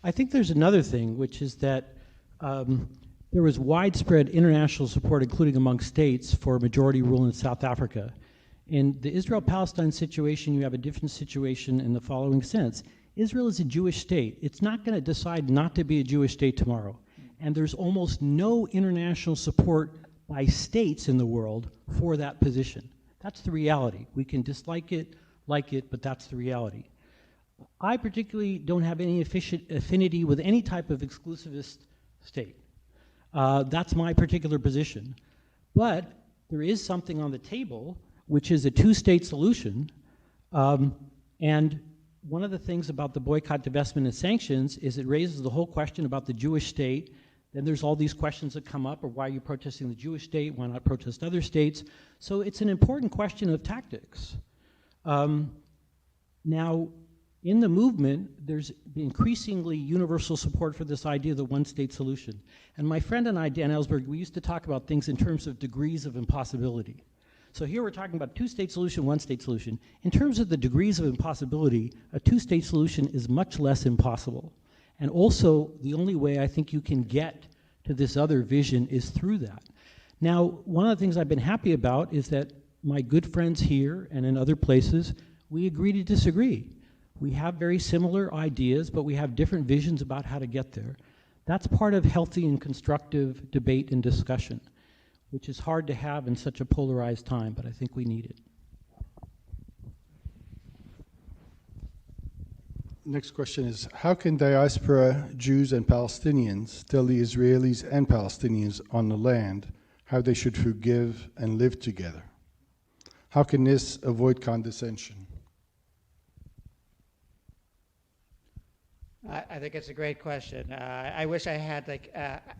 I think there's another thing, which is that there was widespread international support, including among states, for majority rule in South Africa. In the Israel-Palestine situation, you have a different situation in the following sense. Israel is a Jewish state. It's not going to decide not to be a Jewish state tomorrow. And there's almost no international support by states in the world for that position. That's the reality. We can dislike it, like it, but that's the reality. I particularly don't have any affinity with any type of exclusivist state. That's my particular position. But there is something on the table, which is a two-state solution. And one of the things about the boycott, divestment, and sanctions is it raises the whole question about the Jewish state. Then there's all these questions that come up, or why are you protesting the Jewish state? Why not protest other states? So it's an important question of tactics. Now, in the movement, there's increasingly universal support for this idea of the one-state solution. And my friend and I, Dan Ellsberg, we used to talk about things in terms of degrees of impossibility. So here we're talking about two-state solution, one-state solution. In terms of the degrees of impossibility, a two-state solution is much less impossible. And also, the only way I think you can get to this other vision is through that. Now, one of the things I've been happy about is that my good friends here and in other places, we agree to disagree. We have very similar ideas, but we have different visions about how to get there. That's part of healthy and constructive debate and discussion, which is hard to have in such a polarized time, but I think we need it. Next question is, how can diaspora Jews and Palestinians tell the Israelis and Palestinians on the land how they should forgive and live together? How can this avoid condescension? I think it's a great question. I wish I had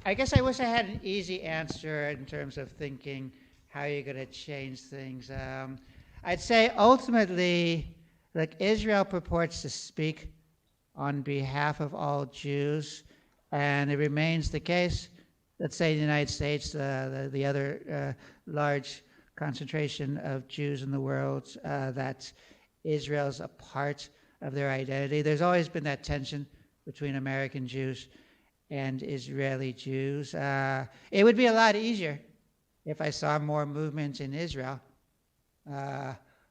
I guess I wish I had an easy answer in terms of thinking how you're going to change things. I'd say ultimately, Israel purports to speak on behalf of all Jews, and it remains the case. Let's say the United States, the other large concentration of Jews in the world, that Israel's a part of their identity. There's always been that tension between American Jews and Israeli Jews. It would be a lot easier if I saw more movement in Israel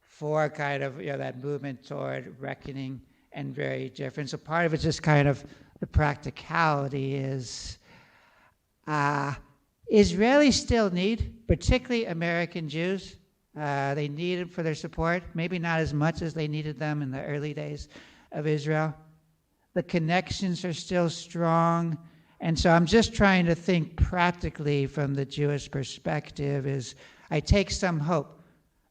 for kind of that movement toward reckoning and very different. So part of it's just kind of the practicality is Israelis still need, particularly American Jews, they need them for their support, maybe not as much as they needed them in the early days of Israel. The connections are still strong. And so I'm just trying to think practically from the Jewish perspective is I take some hope.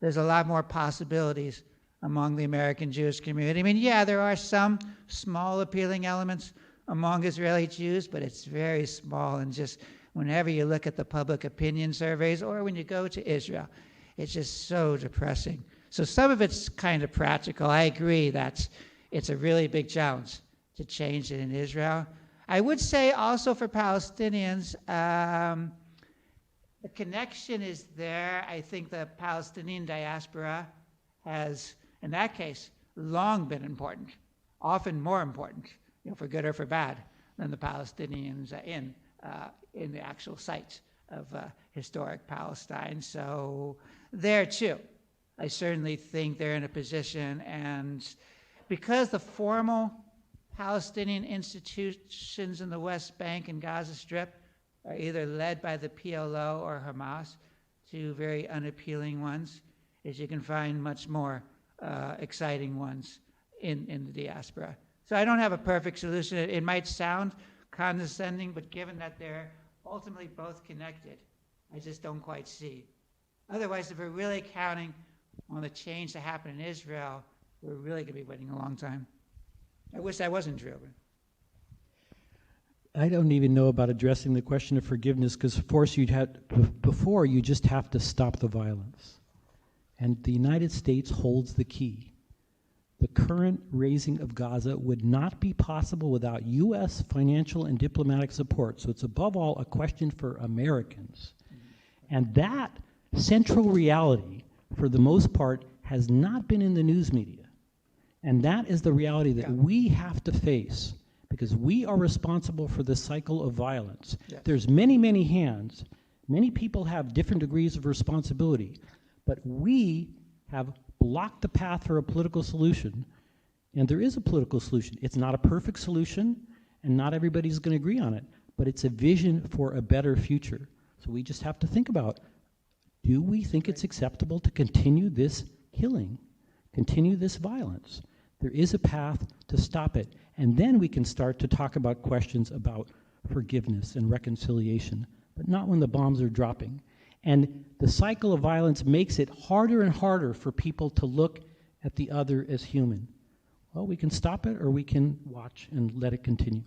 There's a lot more possibilities among the American Jewish community. I mean, yeah, there are some small appealing elements among Israeli Jews, but it's very small. And just whenever you look at the public opinion surveys or when you go to Israel, it's just so depressing. So some of it's kind of practical. I agree that it's a really big challenge to change it in Israel. I would say also for Palestinians, the connection is there. I think the Palestinian diaspora has, in that case, long been important, often more important, for good or for bad, than the Palestinians in the actual site of historic Palestine. So there too, I certainly think they're in a position, and because the formal Palestinian institutions in the West Bank and Gaza Strip are either led by the PLO or Hamas, two very unappealing ones, as you can find much more exciting ones in the diaspora. So I don't have a perfect solution. It might sound condescending, but given that they're ultimately both connected, I just don't quite see. Otherwise, if we're really counting on the change to happen in Israel, we're really going to be waiting a long time. I wish that wasn't true. I don't even know about addressing the question of forgiveness because, of course, before you just have to stop the violence. And the United States holds the key. The current raising of Gaza would not be possible without U.S. financial and diplomatic support. So it's above all a question for Americans. And that central reality, for the most part, has not been in the news media. And that is the reality that we have to face because we are responsible for the cycle of violence. Yes. There's many, many hands. Many people have different degrees of responsibility. But we have blocked the path for a political solution. And there is a political solution. It's not a perfect solution, and not everybody's going to agree on it. But it's a vision for a better future. So we just have to think about, do we think it's acceptable to continue this killing, continue this violence? There is a path to stop it. And then we can start to talk about questions about forgiveness and reconciliation, but not when the bombs are dropping. And the cycle of violence makes it harder and harder for people to look at the other as human. Well, we can stop it or we can watch and let it continue.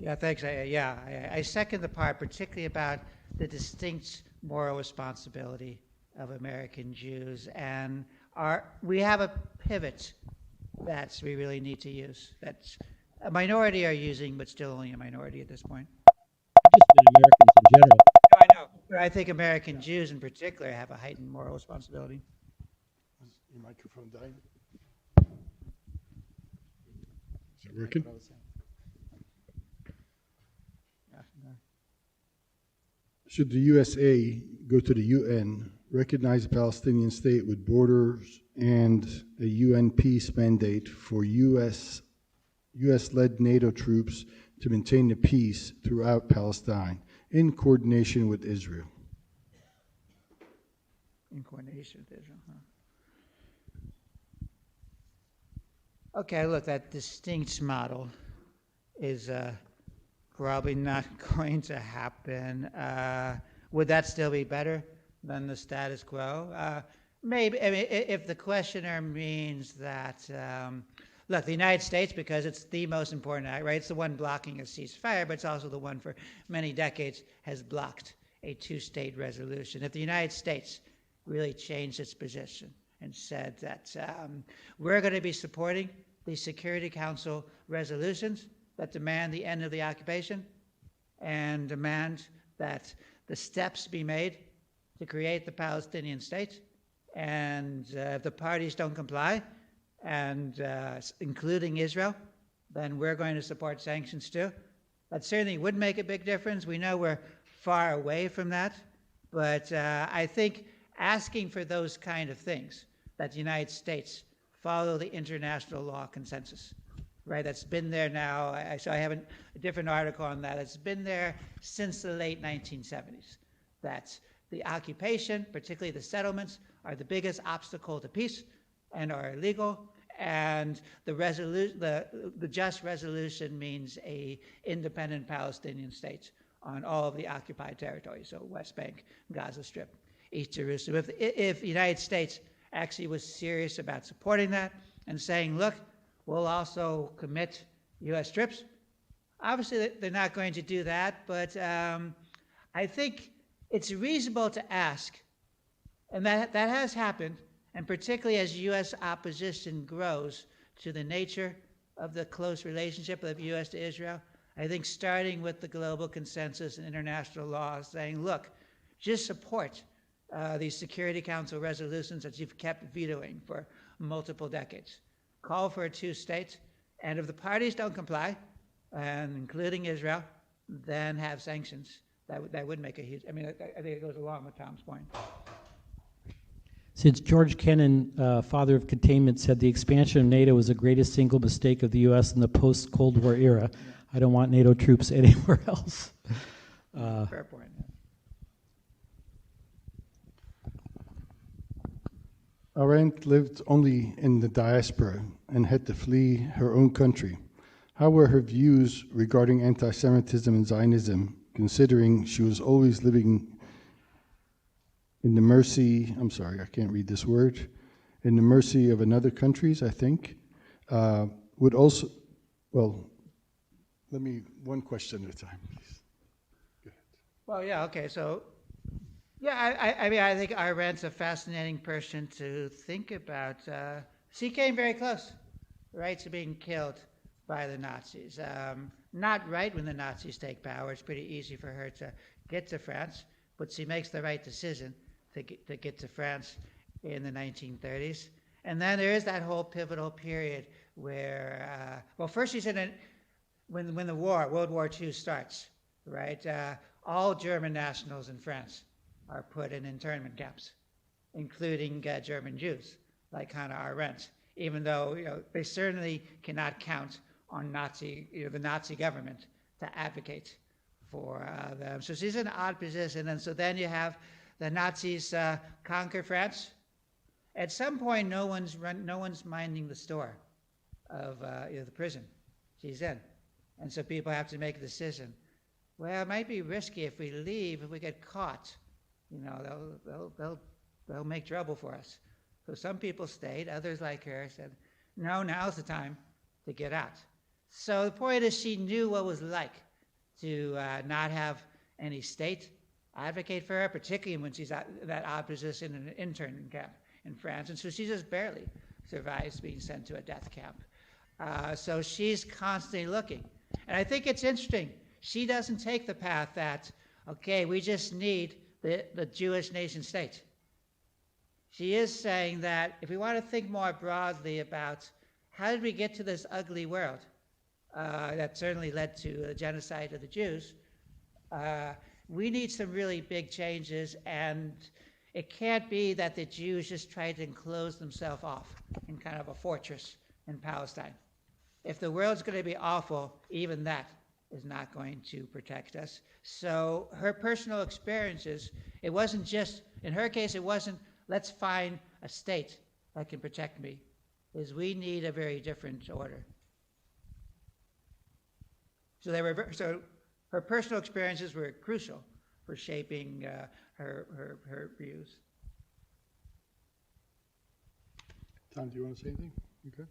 Yeah, thanks. I second the part, particularly about the distinct moral responsibility of American Jews. And we have a pivot that we really need to use, that a minority are using, but still only a minority at this point. I just meant Americans in general. No, I know. But I think American Jews in particular have a heightened moral responsibility. Is your microphone dying? Is it working? Should the USA go to the UN, recognize a Palestinian state with borders and a UN peace mandate for US-led NATO troops to maintain the peace throughout Palestine in coordination with Israel? In coordination with Israel, huh? Okay, look, that distinct model is probably not going to happen. Would that still be better than the status quo? Maybe. I mean, if the questioner means that, look, the United States, because it's the most important act, right? It's the one blocking a ceasefire, but it's also the one for many decades has blocked a two-state resolution. If the United States really changed its position and said that we're going to be supporting the Security Council resolutions that demand the end of the occupation and demand that the steps be made to create the Palestinian state, and if the parties don't comply, and including Israel, then we're going to support sanctions too. That certainly would make a big difference. We know we're far away from that, but I think asking for those kind of things, that the United States follow the international law consensus, right? That's been there now. I have a different article on that. It's been there since the late 1970s, that the occupation, particularly the settlements, are the biggest obstacle to peace and are illegal. And the just resolution means a independent Palestinian state on all of the occupied territories, so West Bank, Gaza Strip, East Jerusalem. If the United States actually was serious about supporting that and saying, look, we'll also commit U.S. troops, obviously they're not going to do that, but I think it's reasonable to ask, and that has happened, and particularly as U.S. opposition grows to the nature of the close relationship of the U.S. to Israel, I think starting with the global consensus and international law, saying, look, just support these Security Council resolutions that you've kept vetoing for multiple decades. Call for a two-state, and if the parties don't comply, and including Israel, then have sanctions. That would make a huge, I think it goes along with Tom's point. Since George Kennan, father of containment, said the expansion of NATO was the greatest single mistake of the U.S. in the post-Cold War era, I don't want NATO troops anywhere else. Fair point. Arendt lived only in the diaspora and had to flee her own country. How were her views regarding anti-Semitism and Zionism, considering she was always living in the mercy, in the mercy of another countries, I think, would also, one question at a time, please. Go ahead. Well, yeah, okay, so, yeah, I think Arendt's a fascinating person to think about. She came very close, right, to being killed by the Nazis. Not right when the Nazis take power. It's pretty easy for her to get to France, but she makes the right decision to get to France in the 1930s. And then there is that whole pivotal period where, first she's in it when the World War II starts, right? All German nationals in France are put in internment camps, including German Jews, like Hannah Arendt, even though they certainly cannot count on the Nazi government to advocate for them. So she's in an odd position, and so then you have the Nazis conquer France. At some point, no one's minding the store of the prison she's in, and so people have to make a decision. well, it might be risky if we leave, if we get caught. You know, they'll make trouble for us. So some people stayed, others like her said, no, now's the time to get out. So the point is she knew what it was like to not have any state advocate for her, particularly when she's at that opposition in an intern camp in France. And so she just barely survives being sent to a death camp. So she's constantly looking. And I think it's interesting. She doesn't take the path that, okay, we just need the Jewish nation state. She is saying that if we want to think more broadly about how did we get to this ugly world that certainly led to the genocide of the Jews, we need some really big changes, and it can't be that the Jews just try to enclose themselves off in kind of a fortress in Palestine. If the world's going to be awful, even that is not going to protect us. So her personal experiences, it wasn't just, in her case, it wasn't, let's find a state that can protect me, is we need a very different order. So her personal experiences were crucial for shaping her views. Tom, do you want to say anything? You good?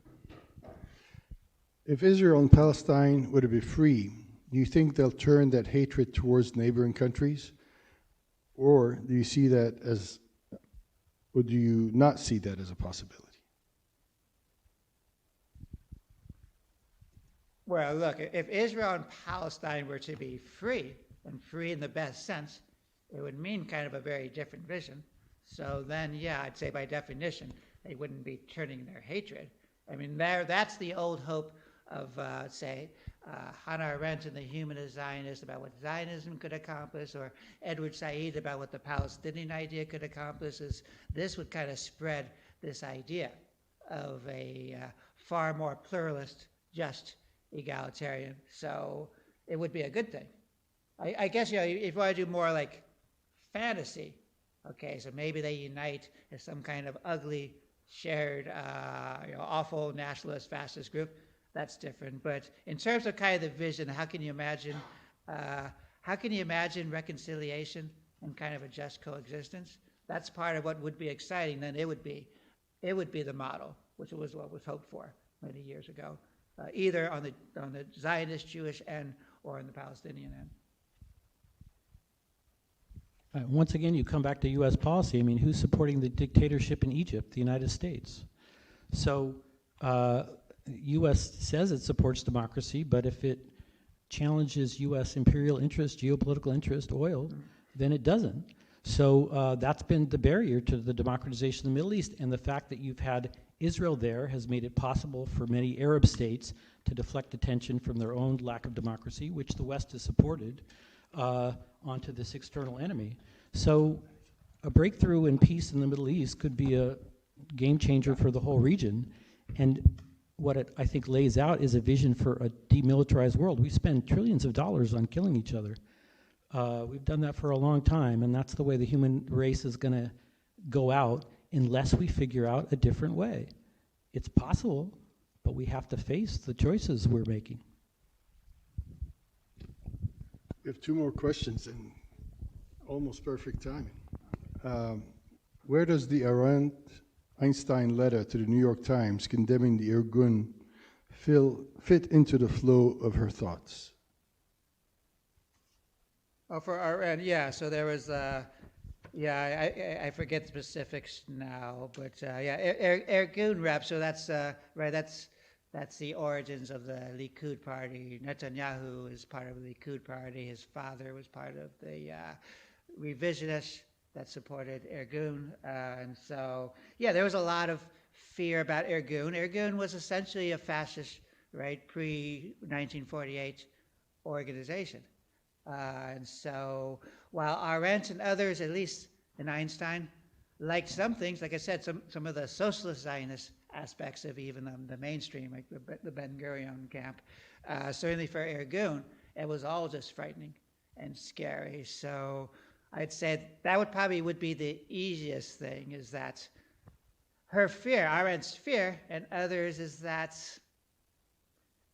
If Israel and Palestine were to be free, do you think they'll turn that hatred towards neighboring countries? Or do you see that as, or do you not see that as a possibility? Well, look, if Israel and Palestine were to be free, and free in the best sense, it would mean kind of a very different vision. So then, yeah, I'd say by definition, they wouldn't be turning their hatred. I mean, that's the old hope of, say, Hannah Arendt and the Humanist Zionist about what Zionism could accomplish, or Edward Said about what the Palestinian idea could accomplish, is this would kind of spread this idea of a far more pluralist, just egalitarian. So it would be a good thing. I guess, if you want to do more like fantasy, okay, so maybe they unite as some kind of ugly, shared, awful nationalist, fascist group. That's different. But in terms of kind of the vision, how can you imagine reconciliation and kind of a just coexistence? That's part of what would be exciting. Then it would be the model, which was what was hoped for many years ago, either on the Zionist Jewish end or on the Palestinian end. Once again, you come back to U.S. policy. I mean, who's supporting the dictatorship in Egypt? The United States. So U.S. says it supports democracy, but if it challenges U.S. imperial interest, geopolitical interest, oil, then it doesn't. So that's been the barrier to the democratization of the Middle East, and the fact that you've had Israel there has made it possible for many Arab states to deflect attention from their own lack of democracy, which the West has supported, onto this external enemy. So a breakthrough in peace in the Middle East could be a game changer for the whole region. And what it, I think, lays out is a vision for a demilitarized world. We spend trillions of dollars on killing each other. We've done that for a long time, and that's the way the human race is going to go out unless we figure out a different way. It's possible, but we have to face the choices we're making. We have two more questions and almost perfect timing. Where does the Arendt-Einstein letter to the New York Times condemning the Irgun fit into the flow of her thoughts? Oh, for Arendt, yeah. So there was, I forget the specifics now, but Irgun rep. So that's right. That's the origins of the Likud party. Netanyahu is part of the Likud party. His father was part of the revisionists that supported Irgun. And so, there was a lot of fear about Irgun. Irgun was essentially a fascist, right, pre-1948 organization. And so while Arendt and others, at least in Einstein, liked some things, like I said, some of the socialist Zionist aspects of even the mainstream, like the Ben-Gurion camp. Certainly for Irgun, it was all just frightening and scary. So I'd say that would be the easiest thing, is that her fear, Arendt's fear, and others, is that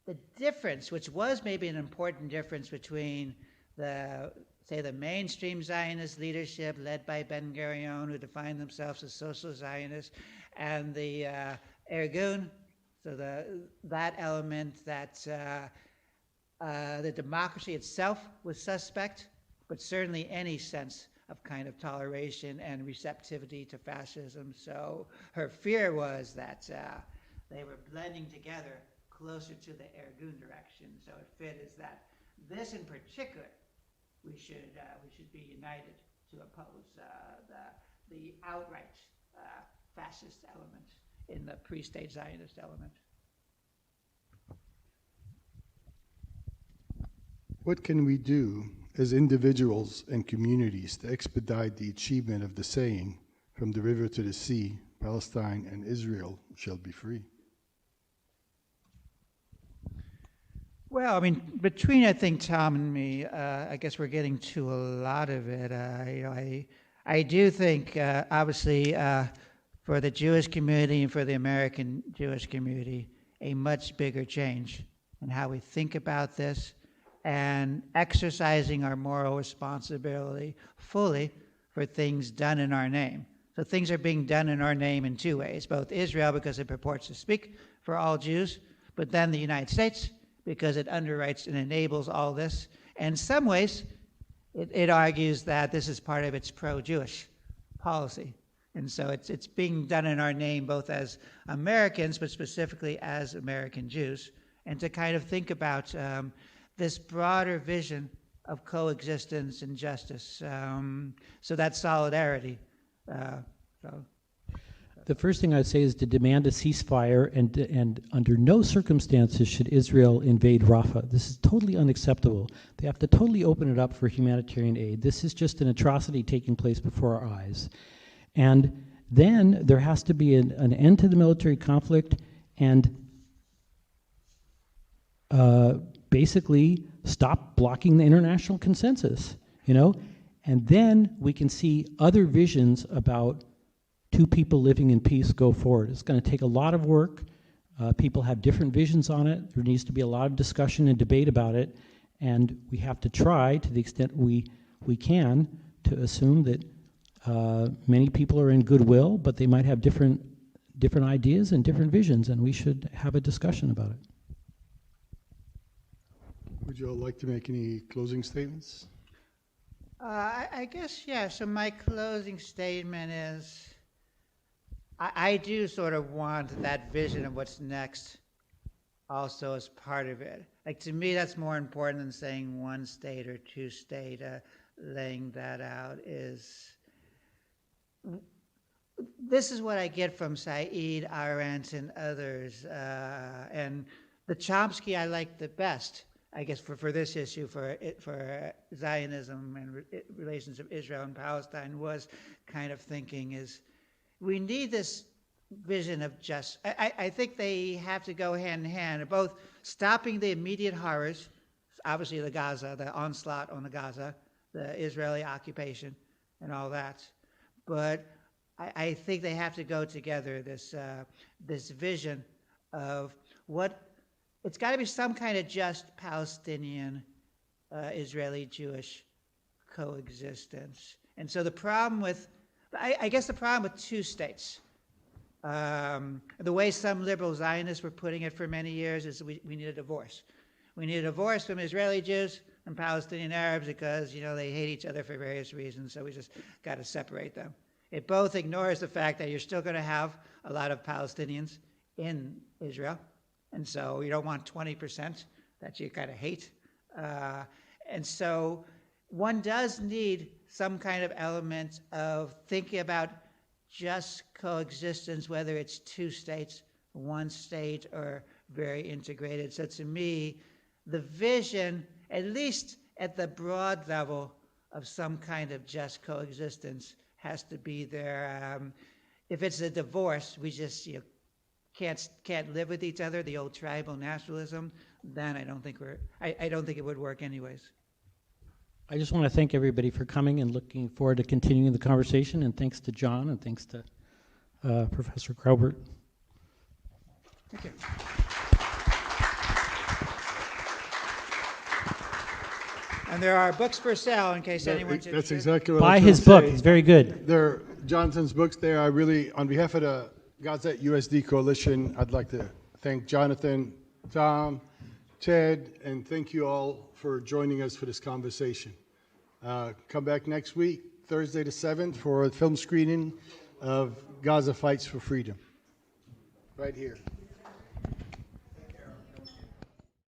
the difference, which was maybe an important difference between the mainstream Zionist leadership led by Ben-Gurion, who defined themselves as social Zionists, and the Irgun, so that element that the democracy itself was suspect, but certainly any sense of kind of toleration and receptivity to fascism. So her fear was that they were blending together closer to the Irgun direction. So it fit is that this in particular, we should be united to oppose the outright fascist element in the pre-state Zionist element. What can we do as individuals and communities to expedite the achievement of the saying, from the river to the sea, Palestine and Israel shall be free? Well, I mean, between I think Tom and me, I guess we're getting to a lot of it. I do think, obviously, for the Jewish community and for the American Jewish community, a much bigger change in how we think about this and exercising our moral responsibility fully for things done in our name. So things are being done in our name in two ways, both Israel, because it purports to speak for all Jews, but then the United States, because it underwrites and enables all this. And in some ways, it argues that this is part of its pro-Jewish policy. And so it's being done in our name both as Americans, but specifically as American Jews, and to kind of think about this broader vision of coexistence and justice. So that's solidarity. The first thing I'd say is to demand a ceasefire, and under no circumstances should Israel invade Rafah. This is totally unacceptable. They have to totally open it up for humanitarian aid. This is just an atrocity taking place before our eyes. And then there has to be an end to the military conflict and basically stop blocking the international consensus, And then we can see other visions about two people living in peace go forward. It's going to take a lot of work. People have different visions on it. There needs to be a lot of discussion and debate about it. And we have to try, to the extent we can, to assume that many people are in goodwill, but they might have different ideas and different visions, and we should have a discussion about it. Would you all like to make any closing statements? I guess, yeah. So my closing statement is, I do sort of want that vision of what's next also as part of it. Like, to me, that's more important than saying one state or two state. Laying that out this is what I get from Said Arendt and others. And the Chomsky I like the best, I guess, for this issue, for Zionism and relations of Israel and Palestine, was kind of thinking is, we need this vision of just, I think they have to go hand in hand, both stopping the immediate horrors, obviously the onslaught on the Gaza, the Israeli occupation and all that. But I think they have to go together, this vision of what, it's got to be some kind of just Palestinian, Israeli-Jewish coexistence. And so the problem with, I guess the problem with two states, the way some liberal Zionists were putting it for many years, is we need a divorce. We need a divorce from Israeli Jews and Palestinian Arabs because, they hate each other for various reasons, so we just got to separate them. It both ignores the fact that you're still going to have a lot of Palestinians in Israel, and so you don't want 20% that you kind of hate. And so one does need some kind of element of thinking about just coexistence, whether it's two states, one state, or very integrated. So to me, the vision, at least at the broad level, of some kind of just coexistence has to be there. If it's a divorce, we just can't live with each other, the old tribal nationalism, then I don't think it would work anyways. I just want to thank everybody for coming and looking forward to continuing the conversation, and thanks to John and thanks to Professor Graubart. Thank you. And there are books for sale in case anyone's That's interested. exactly what I Buy was his gonna book. say. It's very good. They're Jonathan's books there. I really, on behalf of the Gaza USD Coalition, I'd like to thank Jonathan, Tom, Ted, and thank you all for joining us for this conversation. Come back next week, Thursday the 7th, for a film screening of Gaza Fights for Freedom, right here.